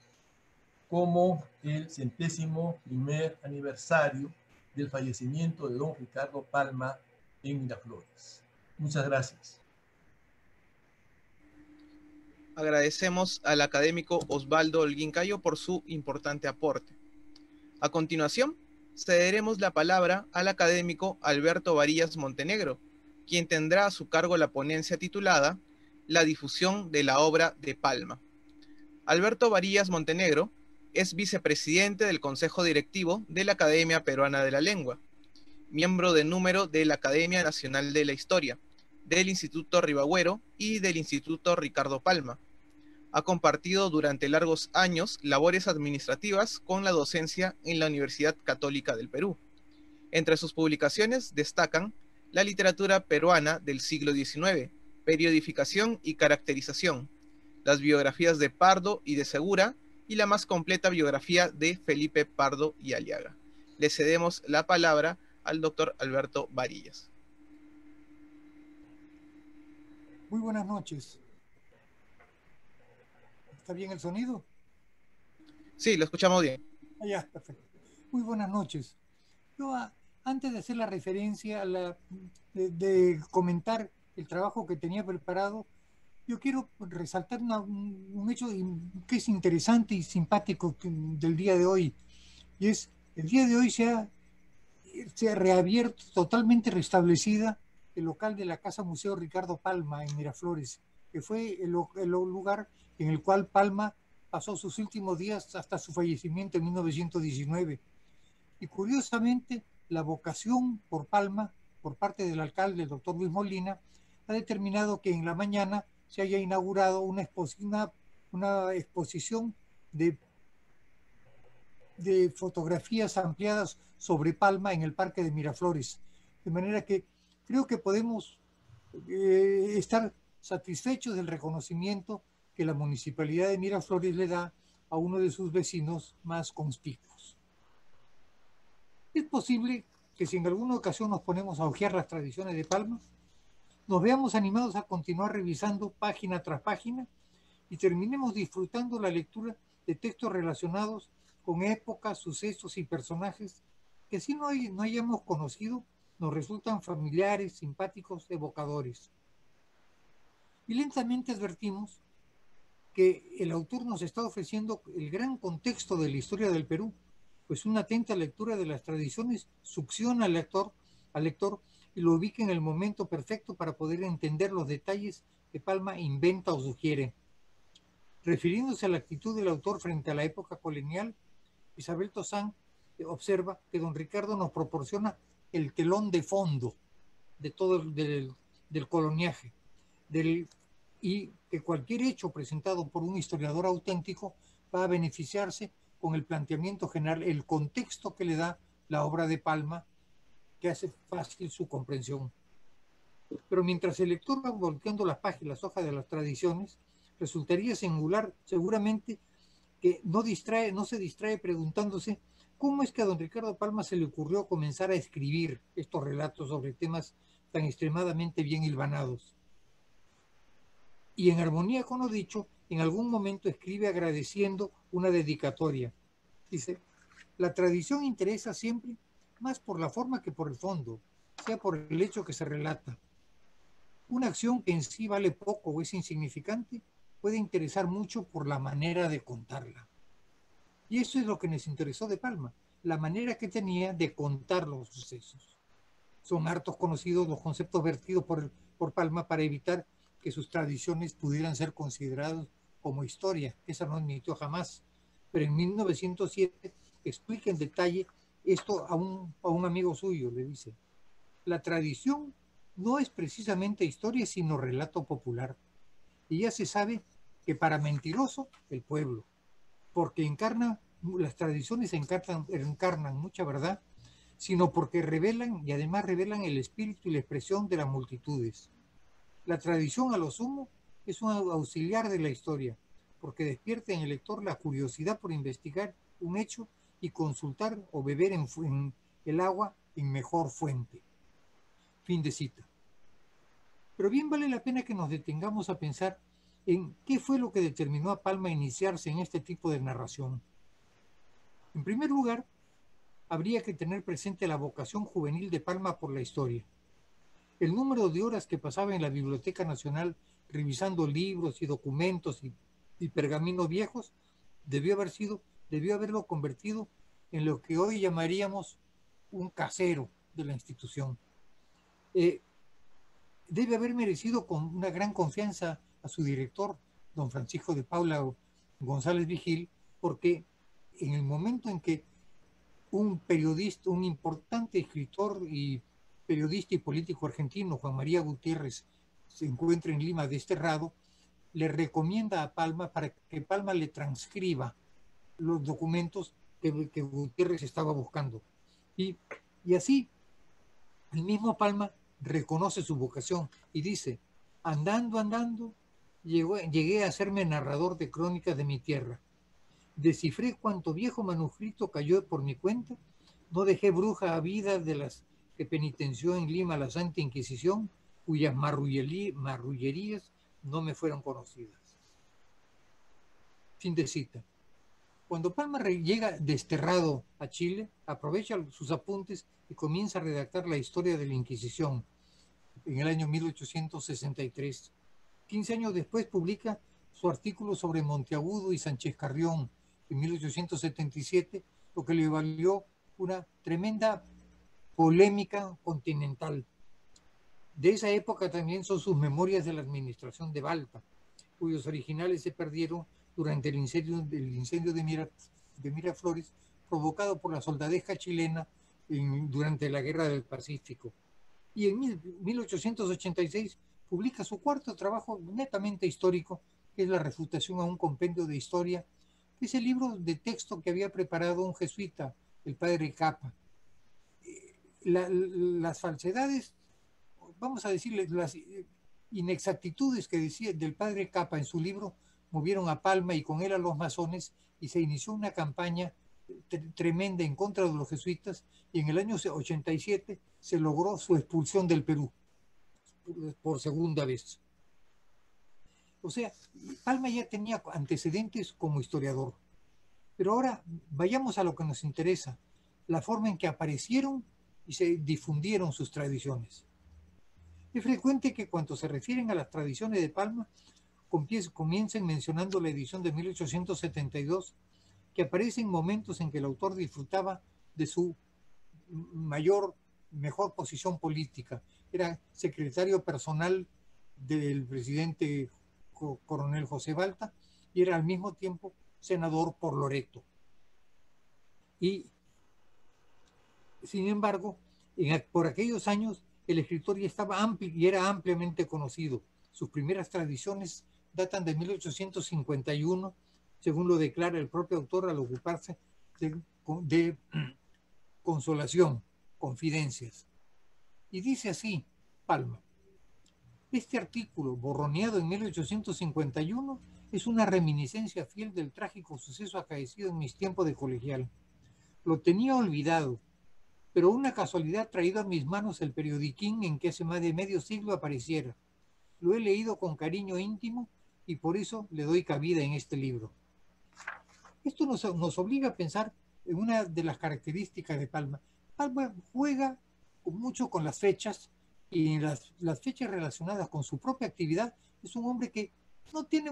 C: como el 101º aniversario del fallecimiento de don Ricardo Palma en Miraflores. Muchas gracias.
A: Agradecemos al académico Osvaldo Holguín Cayo por su importante aporte. A continuación, cederemos la palabra al académico Alberto Varillas Montenegro, quien tendrá a su cargo la ponencia titulada La difusión de la obra de Palma. Alberto Varillas Montenegro es vicepresidente del Consejo Directivo de la Academia Peruana de la Lengua, miembro de número de la Academia Nacional de la Historia, del Instituto Ribagüero y del Instituto Ricardo Palma. Ha compartido durante largos años labores administrativas con la docencia en la Universidad Católica del Perú. Entre sus publicaciones destacan La literatura peruana del siglo XIX, Periodificación y caracterización, las biografías de Pardo y de Segura y la más completa biografía de Felipe Pardo y Aliaga. Le cedemos la palabra al doctor Alberto Varillas.
D: Muy buenas noches. ¿Está bien el sonido?
A: Sí, lo escuchamos bien.
D: Ya, perfecto. Muy buenas noches. Yo, antes de hacer la referencia, de comentar el trabajo que tenía preparado, yo quiero resaltar un hecho que es interesante y simpático del día de hoy. Y es, el día de hoy se ha reabierto, totalmente restablecida, el local de la Casa Museo Ricardo Palma en Miraflores, que fue el lugar en el cual Palma pasó sus últimos días hasta su fallecimiento en 1919. Y curiosamente, la vocación por Palma, por parte del alcalde, el doctor Luis Molina, ha determinado que en la mañana se haya inaugurado una exposición de fotografías ampliadas sobre Palma en el Parque de Miraflores. De manera que creo que podemos estar satisfechos del reconocimiento que la Municipalidad de Miraflores le da a uno de sus vecinos más conspicuos. Es posible que si en alguna ocasión nos ponemos a hojear las tradiciones de Palma, nos veamos animados a continuar revisando página tras página y terminemos disfrutando la lectura de textos relacionados con épocas, sucesos y personajes que si no hayamos conocido, nos resultan familiares, simpáticos, evocadores. Y lentamente advertimos que el autor nos está ofreciendo el gran contexto de la historia del Perú, pues una atenta lectura de las tradiciones succiona al lector y lo ubica en el momento perfecto para poder entender los detalles que Palma inventa o sugiere. Refiriéndose a la actitud del autor frente a la época colonial, Isabel Tozán observa que don Ricardo nos proporciona el telón de fondo de todo del coloniaje, y que cualquier hecho presentado por un historiador auténtico va a beneficiarse con el planteamiento general, el contexto que le da la obra de Palma, que hace fácil su comprensión. Pero mientras el lector va volteando las páginas, las hojas de las tradiciones, resultaría singular seguramente que no se distrae preguntándose cómo es que a don Ricardo Palma se le ocurrió comenzar a escribir estos relatos sobre temas tan extremadamente bien hilvanados. Y en armonía con lo dicho, en algún momento escribe agradeciendo una dedicatoria. Dice, la tradición interesa siempre más por la forma que por el fondo, sea por el hecho que se relata. Una acción que en sí vale poco o es insignificante puede interesar mucho por la manera de contarla. Y eso es lo que nos interesó de Palma, la manera que tenía de contar los sucesos. Son hartos conocidos los conceptos vertidos por Palma para evitar que sus tradiciones pudieran ser consideradas como historia. Esa no admitió jamás. Pero en 1907 explica en detalle esto a un amigo suyo, le dice, la tradición no es precisamente historia, sino relato popular. Y ya se sabe que para mentiroso, el pueblo, porque las tradiciones encarnan mucha verdad, sino porque revelan y además revelan el espíritu y la expresión de las multitudes. La tradición, a lo sumo, es un auxiliar de la historia, porque despierta en el lector la curiosidad por investigar un hecho y consultar o beber en el agua en mejor fuente. Fin de cita. Pero bien vale la pena que nos detengamos a pensar en qué fue lo que determinó a Palma a iniciarse en este tipo de narración. En primer lugar, habría que tener presente la vocación juvenil de Palma por la historia. El número de horas que pasaba en la Biblioteca Nacional revisando libros y documentos y pergaminos viejos debió haberlo convertido en lo que hoy llamaríamos un casero de la institución. Debe haber merecido con una gran confianza a su director, don Francisco de Paula González Vigil, porque en el momento en que un periodista, un importante escritor y periodista y político argentino, Juan María Gutiérrez, se encuentra en Lima desterrado, le recomienda a Palma para que Palma le transcriba los documentos que Gutiérrez estaba buscando. Y así, el mismo Palma reconoce su vocación y dice, andando, llegué a hacerme narrador de crónicas de mi tierra. Descifré cuánto viejo manuscrito cayó por mi cuenta, no dejé bruja a vida de las que penitenció en Lima la Santa Inquisición, cuyas marrullerías no me fueron conocidas. Fin de cita. Cuando Palma llega desterrado a Chile, aprovecha sus apuntes y comienza a redactar la historia de la Inquisición en el año 1863. 15 años después publica su artículo sobre Monteagudo y Sánchez Carrión en 1877, lo que le valió una tremenda polémica continental. De esa época también son sus memorias de la administración de Balta, cuyos originales se perdieron durante el incendio de Miraflores, provocado por la soldadesca chilena durante la Guerra del Pacífico. Y en 1886 publica su cuarto trabajo netamente histórico, que es La refutación a un compendio de historia, que es el libro de texto que había preparado un jesuita, el padre Capa. Las falsedades, vamos a decirles, las inexactitudes que decía del padre Capa en su libro, movieron a Palma y con él a los masones, y se inició una campaña tremenda en contra de los jesuitas, y en el año 87 se logró su expulsión del Perú por segunda vez. O sea, Palma ya tenía antecedentes como historiador. Pero ahora vayamos a lo que nos interesa, la forma en que aparecieron y se difundieron sus tradiciones. Es frecuente que cuando se refieren a las tradiciones de Palma, comiencen mencionando la edición de 1872, que aparece en momentos en que el autor disfrutaba de su mejor posición política. Era secretario personal del presidente coronel José Balta y era al mismo tiempo senador por Loreto. Y, sin embargo, por aquellos años el escritor ya estaba y era ampliamente conocido. Sus primeras tradiciones datan de 1851, según lo declara el propio autor al ocuparse de consolación, confidencias. Y dice así, Palma: este artículo, borroneado en 1851, es una reminiscencia fiel del trágico suceso acaecido en mis tiempos de colegial. Lo tenía olvidado, pero una casualidad ha traído a mis manos el periodiquín en que hace más de medio siglo apareciera. Lo he leído con cariño íntimo y por eso le doy cabida en este libro. Esto nos obliga a pensar en una de las características de Palma. Palma juega mucho con las fechas, y en las fechas relacionadas con su propia actividad es un hombre que no tiene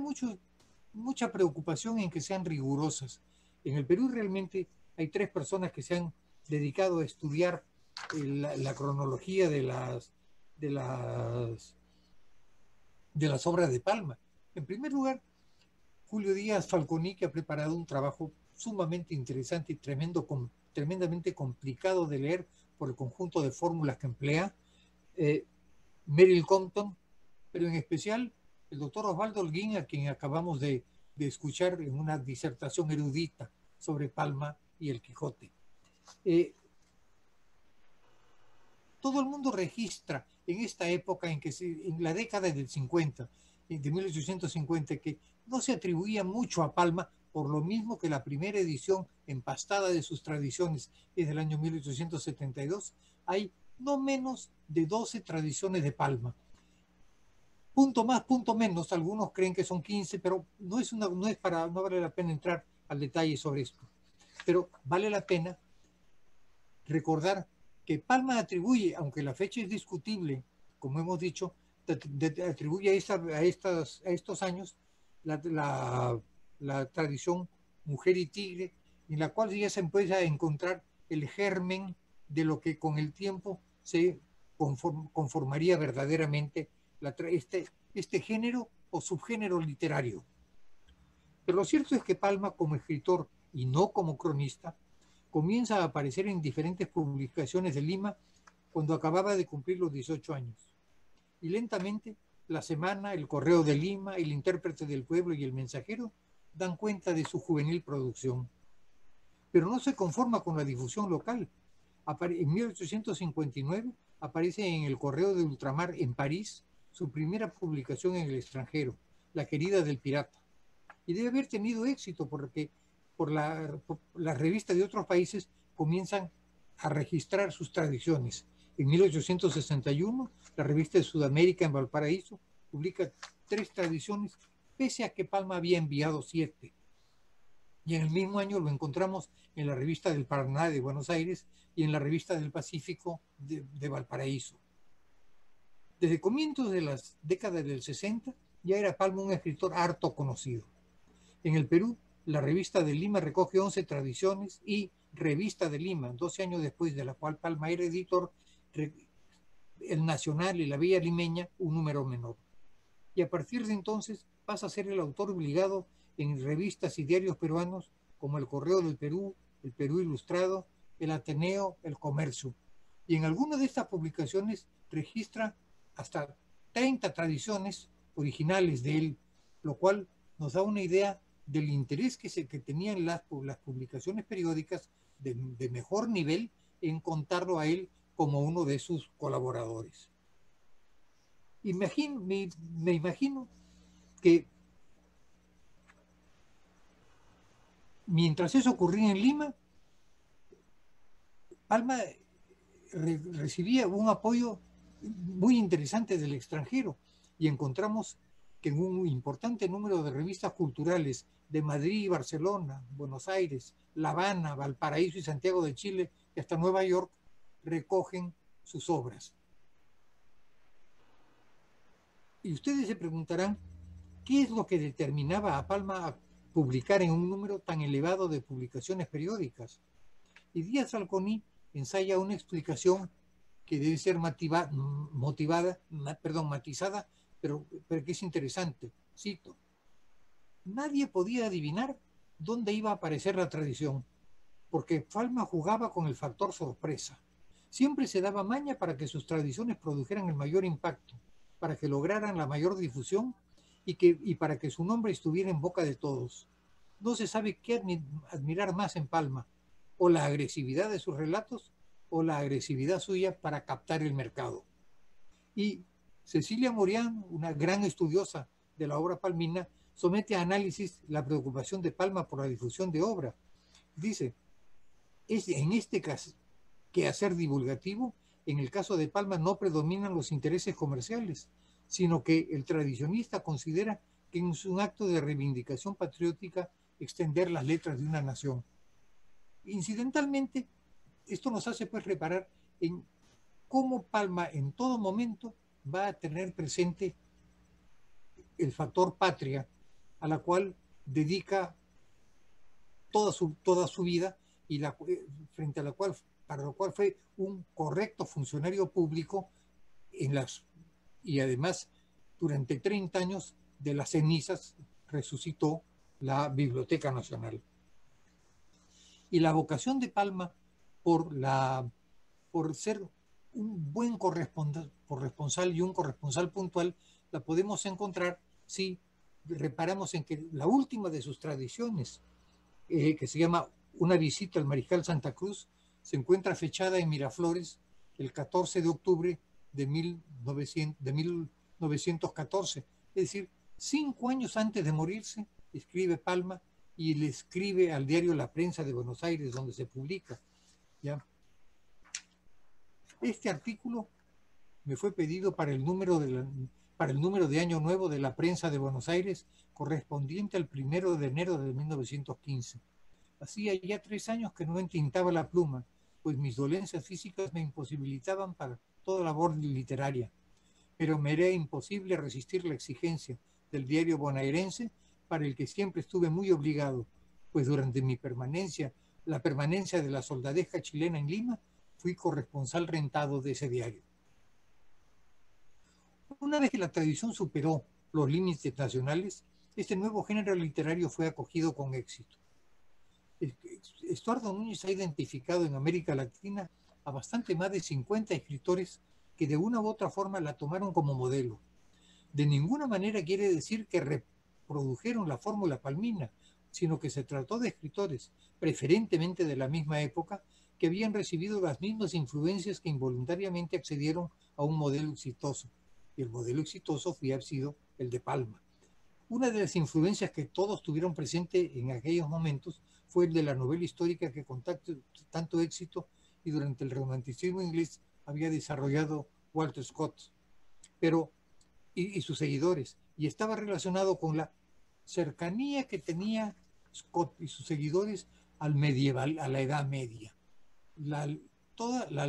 D: mucha preocupación en que sean rigurosas. En el Perú realmente hay 3 personas que se han dedicado a estudiar la cronología de las obras de Palma. En primer lugar, Julio Díaz Falconi, que ha preparado un trabajo sumamente interesante y tremendamente complicado de leer por el conjunto de fórmulas que emplea. Merrill Compton, pero en especial el doctor Osvaldo Holguín, a quien acabamos de escuchar en una disertación erudita sobre Palma y el Quijote. Todo el mundo registra en esta época, en la década del 50, de 1850, que no se atribuía mucho a Palma, por lo mismo que la primera edición empastada de sus tradiciones es del año 1872, hay no menos de 12 tradiciones de Palma. Punto más, punto menos, algunos creen que son 15, pero no vale la pena entrar al detalle sobre esto. Pero vale la pena recordar que Palma atribuye, aunque la fecha es discutible, como hemos dicho, atribuye a estos años la tradición Mujer y Tigre, en la cual ya se empieza a encontrar el germen de lo que con el tiempo se conformaría verdaderamente este género o subgénero literario. Pero lo cierto es que Palma, como escritor y no como cronista, comienza a aparecer en diferentes publicaciones de Lima cuando acababa de cumplir los 18 años. Y lentamente, La Semana, El Correo de Lima, El Intérprete del Pueblo y El Mensajero dan cuenta de su juvenil producción. Pero no se conforma con la difusión local. En 1859 aparece en El Correo de Ultramar en París su primera publicación en el extranjero, La Querida del Pirata. Y debe haber tenido éxito porque por las revistas de otros países comienzan a registrar sus tradiciones. En 1861, la revista de Sudamérica en Valparaíso publica 3 tradiciones, pese a que Palma había enviado 7. Y en el mismo año lo encontramos en la revista del Paraná de Buenos Aires y en la revista del Pacífico de Valparaíso. Desde comienzos de las décadas del 60, ya era Palma un escritor harto conocido. En el Perú, la Revista de Lima recoge 11 tradiciones y Revista de Lima, 12 años después de la cual Palma era editor, el Nacional y la Villa Limeña, un número menor. Y a partir de entonces pasa a ser el autor obligado en revistas y diarios peruanos como El Correo del Perú, El Perú Ilustrado, El Ateneo, El Comercio. Y en algunas de estas publicaciones registra hasta 30 tradiciones originales de él, lo cual nos da una idea del interés que tenían las publicaciones periódicas de mejor nivel en contarlo a él como uno de sus colaboradores. Me imagino que mientras eso ocurría en Lima, Palma recibía un apoyo muy interesante del extranjero y encontramos que en un importante número de revistas culturales de Madrid, Barcelona, Buenos Aires, La Habana, Valparaíso y Santiago de Chile y hasta Nueva York recogen sus obras. Y ustedes se preguntarán, ¿qué es lo que determinaba a Palma a publicar en un número tan elevado de publicaciones periódicas? Y Díaz-Falconi ensaya una explicación que debe ser matizada, pero que es interesante. Cito: nadie podía adivinar dónde iba a aparecer la tradición, porque Palma jugaba con el factor sorpresa. Siempre se daba maña para que sus tradiciones produjeran el mayor impacto, para que lograran la mayor difusión y para que su nombre estuviera en boca de todos. No se sabe qué admirar más en Palma, o la agresividad de sus relatos, o la agresividad suya para captar el mercado. Y Cecilia Morián, una gran estudiosa de la obra palmina, somete a análisis la preocupación de Palma por la difusión de obra. Dice: en este caso, quehacer divulgativo, en el caso de Palma no predominan los intereses comerciales, sino que el tradicionista considera que es un acto de reivindicación patriótica extender las letras de una nación. Incidentalmente, esto nos hace pues reparar en cómo Palma en todo momento va a tener presente el factor patria, a la cual dedica toda su vida y frente a la cual, para lo cual fue un correcto funcionario público y además durante 30 años de las cenizas resucitó la Biblioteca Nacional. Y la vocación de Palma por ser un buen corresponsal y un corresponsal puntual la podemos encontrar si reparamos en que la última de sus tradiciones, que se llama Una visita al Mariscal Santa Cruz, se encuentra fechada en Miraflores el 14 de octubre de 1914. Es decir, 5 años antes de morirse, escribe Palma y le escribe al diario La Prensa de Buenos Aires, donde se publica. ¿Ya? Este artículo me fue pedido para el número de Año Nuevo de La Prensa de Buenos Aires, correspondiente al 1 de enero de 1915. Hacía ya 3 años que no entintaba la pluma, pues mis dolencias físicas me imposibilitaban para toda labor literaria, pero me era imposible resistir la exigencia del diario bonaerense, para el que siempre estuve muy obligado, pues durante la permanencia de la soldadesca chilena en Lima, fui corresponsal rentado de ese diario. Una vez que la tradición superó los límites nacionales, este nuevo género literario fue acogido con éxito. Estuardo Núñez ha identificado en América Latina a bastante más de 50 escritores que de una u otra forma la tomaron como modelo. De ninguna manera quiere decir que reprodujeron la fórmula palmina, sino que se trató de escritores, preferentemente de la misma época, que habían recibido las mismas influencias que involuntariamente accedieron a un modelo exitoso. Y el modelo exitoso había sido el de Palma. Una de las influencias que todos tuvieron presente en aquellos momentos fue el de la novela histórica que con tanto éxito y durante el romanticismo inglés había desarrollado Walter Scott y sus seguidores, y estaba relacionado con la cercanía que tenía Scott y sus seguidores al medieval, a la Edad Media. Toda la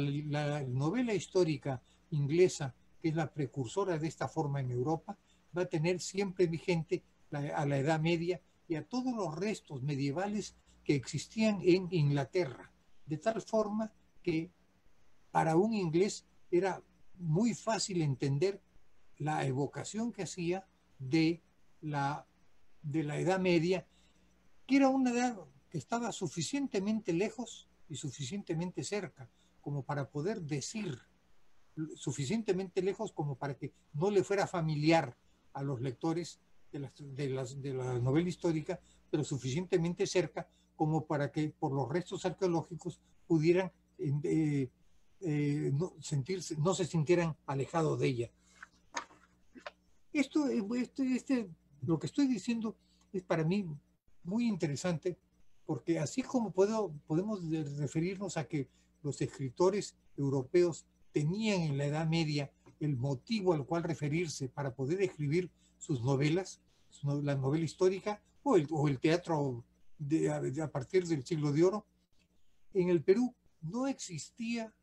D: novela histórica inglesa, que es la precursora de esta forma en Europa, va a tener siempre vigente a la Edad Media y a todos los restos medievales que existían en Inglaterra, de tal forma que para un inglés era muy fácil entender la evocación que hacía de la Edad Media, que era una edad que estaba suficientemente lejos y suficientemente cerca como para poder decir, suficientemente lejos como para que no le fuera familiar a los lectores de la novela histórica, pero suficientemente cerca como para que por los restos arqueológicos pudieran no se sintieran alejados de ella. Lo que estoy diciendo es para mí muy interesante, porque así como podemos referirnos a que los escritores europeos tenían en la Edad Media el motivo al cual referirse para poder escribir sus novelas, la novela histórica o el teatro a partir del Siglo de Oro, en el Perú no existía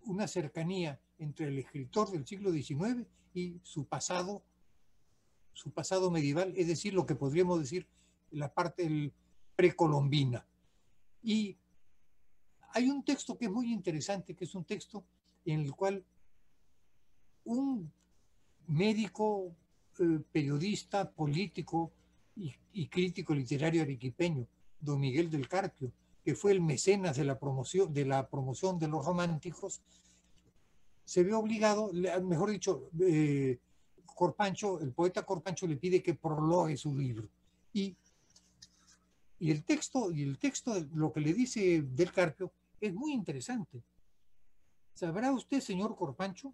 D: una cercanía entre el escritor del siglo XIX y su pasado medieval, es decir, lo que podríamos decir la parte precolombina. Y hay un texto que es muy interesante, que es un texto en el cual un médico, periodista, político y crítico literario arequipeño, don Miguel del Carpio, que fue el mecenas de la promoción de los románticos, se ve obligado, mejor dicho, Corpancho, el poeta Corpancho le pide que prologue su libro. Y el texto, lo que le dice del Carpio, es muy interesante. ¿Sabrá usted, señor Corpancho,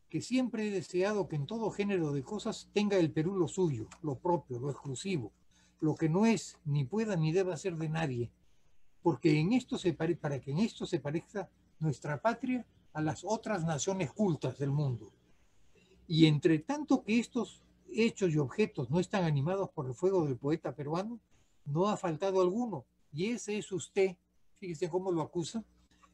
D: que siempre he deseado que en todo género de cosas tenga el Perú lo suyo, lo propio, lo exclusivo, lo que no es, ni pueda, ni deba ser de nadie, porque para que en esto se parezca nuestra patria a las otras naciones cultas del mundo. Y entre tanto que estos hechos y objetos no están animados por el fuego del poeta peruano, no ha faltado alguno, y ese es usted, fíjese cómo lo acusa,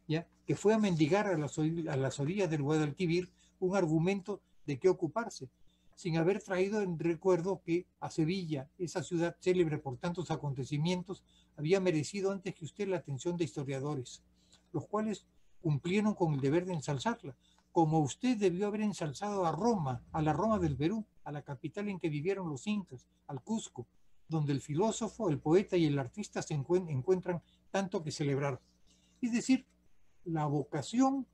D: ¿ya? Que fue a mendigar a las orillas del Guadalquivir un argumento de qué ocuparse, sin haber traído en recuerdo que a Sevilla, esa ciudad célebre por tantos acontecimientos, había merecido antes que usted la atención de historiadores, los cuales cumplieron con el deber de ensalzarla, como usted debió haber ensalzado a Roma, a la Roma del Perú, a la capital en que vivieron los incas, al Cusco, donde el filósofo, el poeta y el artista se encuentran tanto que celebrar. Es decir, la vocación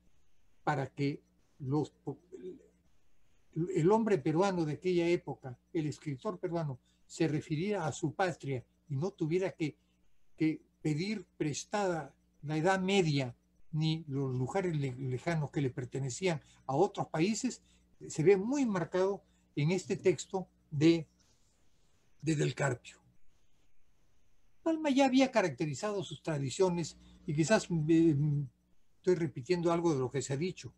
D: para que el hombre peruano de aquella época, el escritor peruano, se refiriera a su patria y no tuviera que pedir prestada la Edad Media ni los lugares lejanos que le pertenecían a otros países, se ve muy marcado en este texto de Del Carpio. Palma ya había caracterizado sus tradiciones y quizás estoy repitiendo algo de lo que se ha dicho.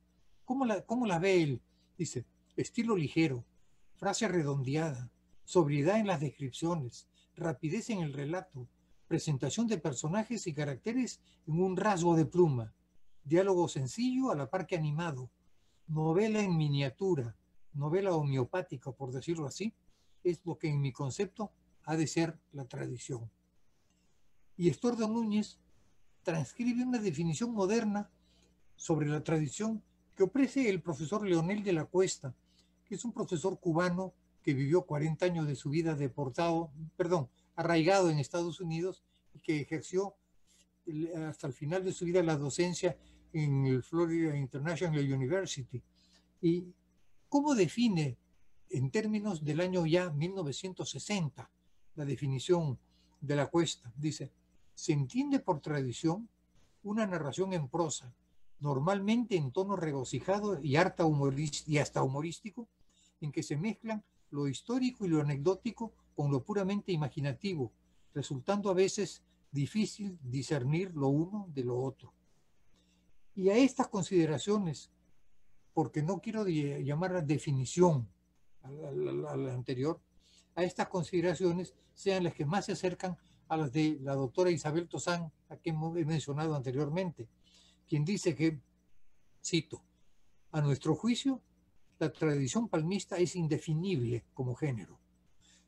D: ¿Cómo la ve él? Dice, estilo ligero, frase redondeada, sobriedad en las descripciones, rapidez en el relato, presentación de personajes y caracteres en un rasgo de pluma, diálogo sencillo a la par que animado, novela en miniatura, novela homeopática, por decirlo así, es lo que en mi concepto ha de ser la tradición. Y Estordo Núñez transcribe una definición moderna sobre la tradición que ofrece el profesor Leonel de la Cuesta, que es un profesor cubano que vivió 40 años de su vida arraigado en Estados Unidos y que ejerció hasta el final de su vida la docencia en el Florida International University. ¿Y cómo define en términos del año ya 1960 la definición de la Cuesta? Dice, se entiende por tradición una narración en prosa, normalmente en tono regocijado y hasta humorístico, en que se mezclan lo histórico y lo anecdótico con lo puramente imaginativo, resultando a veces difícil discernir lo uno de lo otro. Y a estas consideraciones, porque no quiero llamar definición a la anterior, a estas consideraciones sean las que más se acercan a las de la doctora Isabel Tozán, a quien he mencionado anteriormente, quien dice que, cito, a nuestro juicio, La tradición palmista es indefinible como género.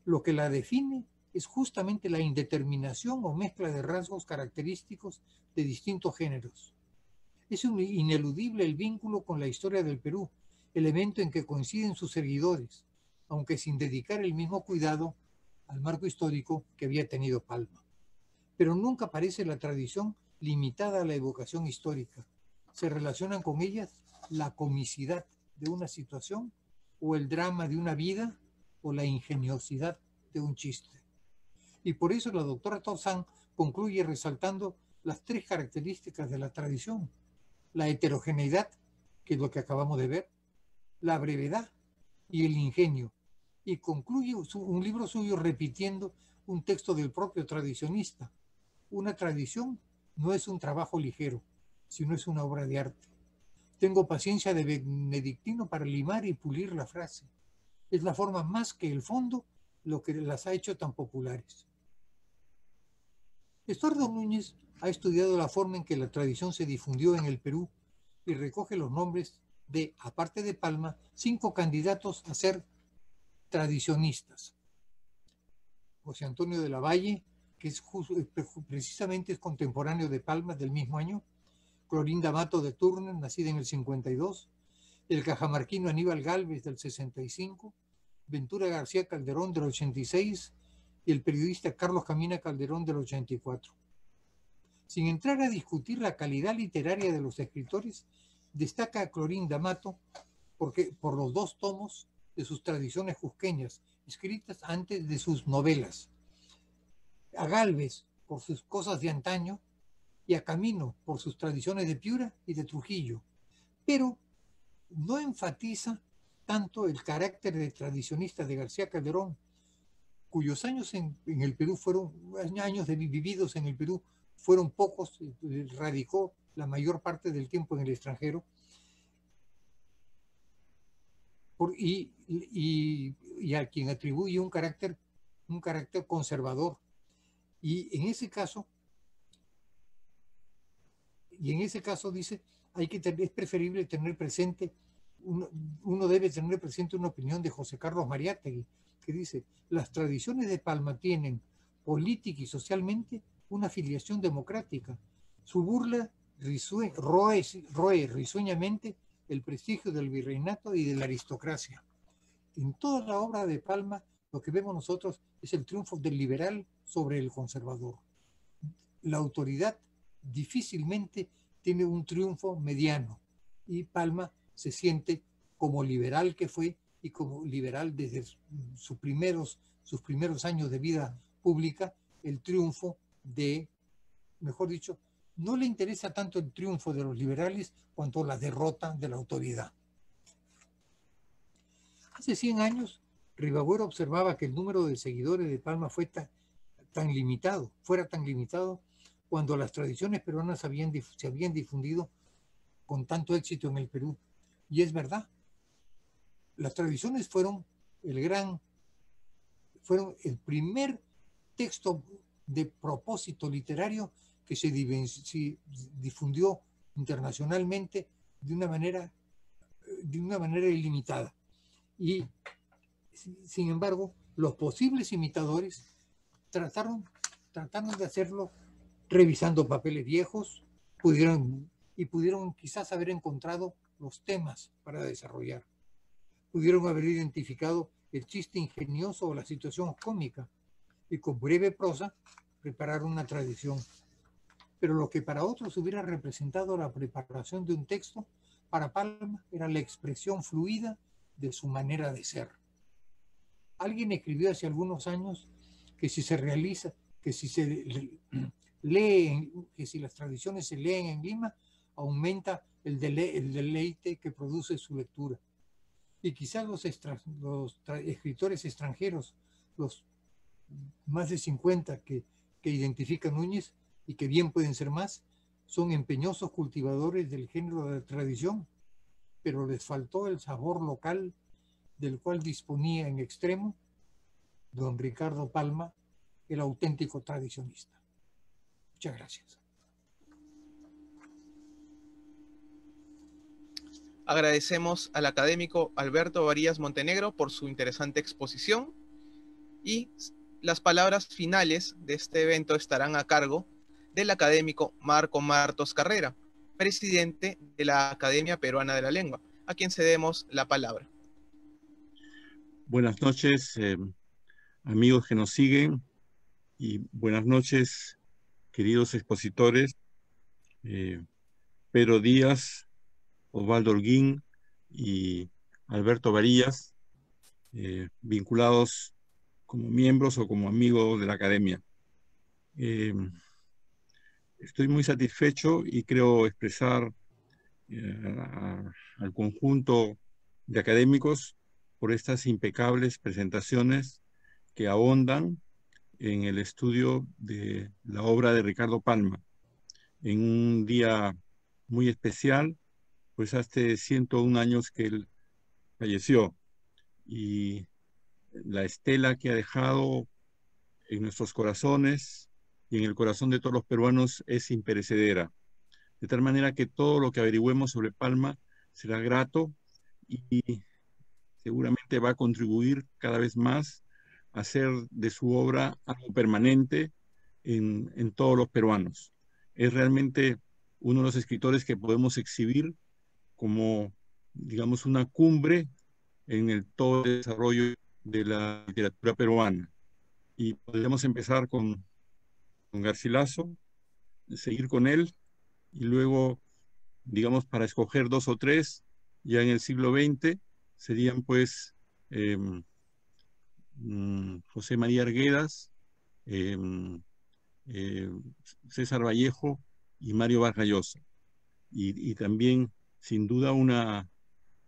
D: Lo que la define es justamente la indeterminación o mezcla de rasgos característicos de distintos géneros. Es ineludible el vínculo con la historia del Perú, elemento en que coinciden sus seguidores, aunque sin dedicar el mismo cuidado al marco histórico que había tenido Palma. Pero nunca parece la tradición limitada a la evocación histórica. Se relacionan con ellas la comicidad de una situación o el drama de una vida o la ingeniosidad de un chiste. Y por eso la doctora Tauzán concluye resaltando las tres características de la tradición: la heterogeneidad, que es lo que acabamos de ver, la brevedad y el ingenio. Y concluye un libro suyo repitiendo un texto del propio tradicionista: una tradición no es un trabajo ligero, sino es una obra de arte. Tengo paciencia de benedictino para limar y pulir la frase. Es la forma más que el fondo lo que las ha hecho tan populares. Estuardo Núñez ha estudiado la forma en que la tradición se difundió en el Perú y recoge los nombres de, aparte de Palma, 5 candidatos a ser tradicionistas. José Antonio de la Valle, que precisamente es contemporáneo de Palma, del mismo año; Clorinda Mato de Turner, nacida en el 52; el cajamarquino Aníbal Gálvez, del 65; Ventura García Calderón, del 86; y el periodista Carlos Camina Calderón, del 84. Sin entrar a discutir la calidad literaria de los escritores, destaca a Clorinda Mato por los 2 tomos de sus tradiciones cusqueñas, escritas antes de sus novelas; a Gálvez por sus cosas de antaño, y a Camino por sus tradiciones de Piura y de Trujillo, pero no enfatiza tanto el carácter de tradicionista de García Calderón, cuyos años en el Perú vividos en el Perú fueron pocos, radicó la mayor parte del tiempo en el extranjero, y a quien atribuye un carácter conservador. Y en ese caso dice, es preferible tener presente, uno debe tener presente una opinión de José Carlos Mariátegui, que dice: las tradiciones de Palma tienen, política y socialmente, una afiliación democrática. Su burla roe risueñamente el prestigio del virreinato y de la aristocracia. En toda la obra de Palma, lo que vemos nosotros es el triunfo del liberal sobre el conservador. La autoridad difícilmente tiene un triunfo mediano, y Palma se siente, como liberal que fue, y como liberal desde sus primeros años de vida pública, el triunfo de, mejor dicho, no le interesa tanto el triunfo de los liberales cuanto la derrota de la autoridad. Hace 100 años, Ribagüero observaba que el número de seguidores de Palma fuera tan limitado cuando las tradiciones peruanas se habían difundido con tanto éxito en el Perú. Y es verdad, las tradiciones fueron el primer texto de propósito literario que se difundió internacionalmente de una manera ilimitada. Y, sin embargo, los posibles imitadores trataron de hacerlo revisando papeles viejos, pudieron quizás haber encontrado los temas para desarrollar. Pudieron haber identificado el chiste ingenioso o la situación cómica, y con breve prosa preparar una tradición. Pero lo que para otros hubiera representado la preparación de un texto, para Palma era la expresión fluida de su manera de ser. Alguien escribió hace algunos años que si las tradiciones se leen en Lima, aumenta el deleite que produce su lectura. Y quizás los escritores extranjeros, los más de 50 que identifica Núñez, y que bien pueden ser más, son empeñosos cultivadores del género de la tradición, pero les faltó el sabor local del cual disponía en extremo don Ricardo Palma, el auténtico tradicionista. Muchas gracias.
A: Agradecemos al académico Alberto Varías Montenegro por su interesante exposición y las palabras finales de este evento estarán a cargo del académico Marco Martos Carrera, presidente de la Academia Peruana de la Lengua, a quien cedemos la palabra.
E: Buenas noches, amigos que nos siguen, y buenas noches, queridos expositores, Pedro Díaz, Osvaldo Holguín y Alberto Varías, vinculados como miembros o como amigos de la Academia. Estoy muy satisfecho y creo expresar al conjunto de académicos por estas impecables presentaciones que ahondan en el estudio de la obra de Ricardo Palma, en un día muy especial, pues hace 101 años que él falleció, y la estela que ha dejado en nuestros corazones y en el corazón de todos los peruanos es imperecedera, de tal manera que todo lo que averigüemos sobre Palma será grato y seguramente va a contribuir cada vez más a hacer de su obra algo permanente en todos los peruanos. Es realmente uno de los escritores que podemos exhibir como, digamos, una cumbre en todo el desarrollo de la literatura peruana. Y podríamos empezar con Garcilaso, seguir con él, y luego, digamos, para escoger dos o tres, ya en el siglo XX, serían pues José María Arguedas, César Vallejo y Mario Vargas Llosa. Y también, sin duda, una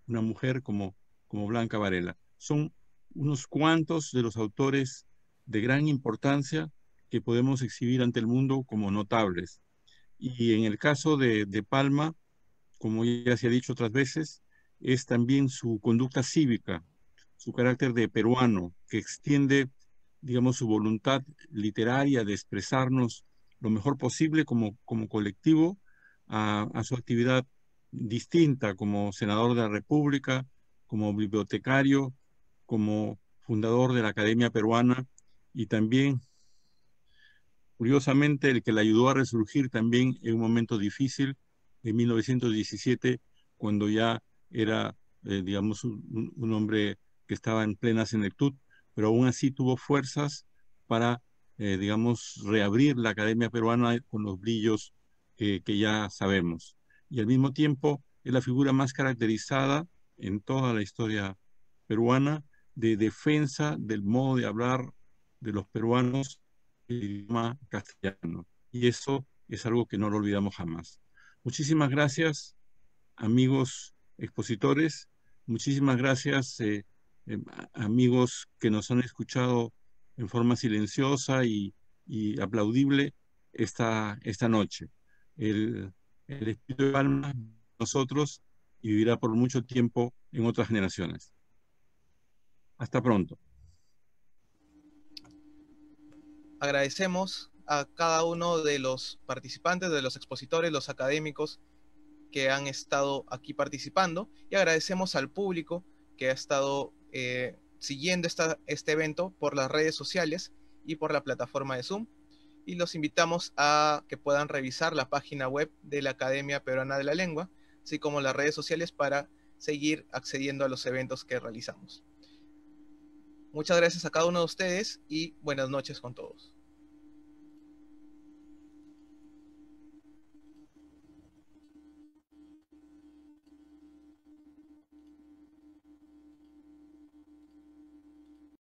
E: mujer como Blanca Varela. Son unos cuantos de los autores de gran importancia que podemos exhibir ante el mundo como notables. Y en el caso de Palma, como ya se ha dicho otras veces, es también su conducta cívica, su carácter de peruano, que extiende, digamos, su voluntad literaria de expresarnos lo mejor posible como colectivo a su actividad distinta como senador de la República, como bibliotecario, como fundador de la Academia Peruana, y también, curiosamente, el que le ayudó a resurgir también en un momento difícil, en 1917, cuando ya era, digamos, un hombre que estaba en plena senectud, pero aún así tuvo fuerzas para, digamos, reabrir la Academia Peruana con los brillos que ya sabemos. Y al mismo tiempo es la figura más caracterizada en toda la historia peruana de defensa del modo de hablar de los peruanos, el idioma castellano. Y eso es algo que no lo olvidamos jamás. Muchísimas gracias, amigos expositores. Muchísimas gracias, amigos que nos han escuchado en forma silenciosa y aplaudible esta noche. El espíritu de Palma nosotros y vivirá por mucho tiempo en otras generaciones. Hasta pronto.
A: Agradecemos a cada uno de los participantes, de los expositores, los académicos que han estado aquí participando, y agradecemos al público que ha estado siguiendo este evento por las redes sociales y por la plataforma de Zoom, y los invitamos a que puedan revisar la página web de la Academia Peruana de la Lengua, así como las redes sociales, para seguir accediendo a los eventos que realizamos. Muchas gracias a cada uno de ustedes y buenas noches con todos.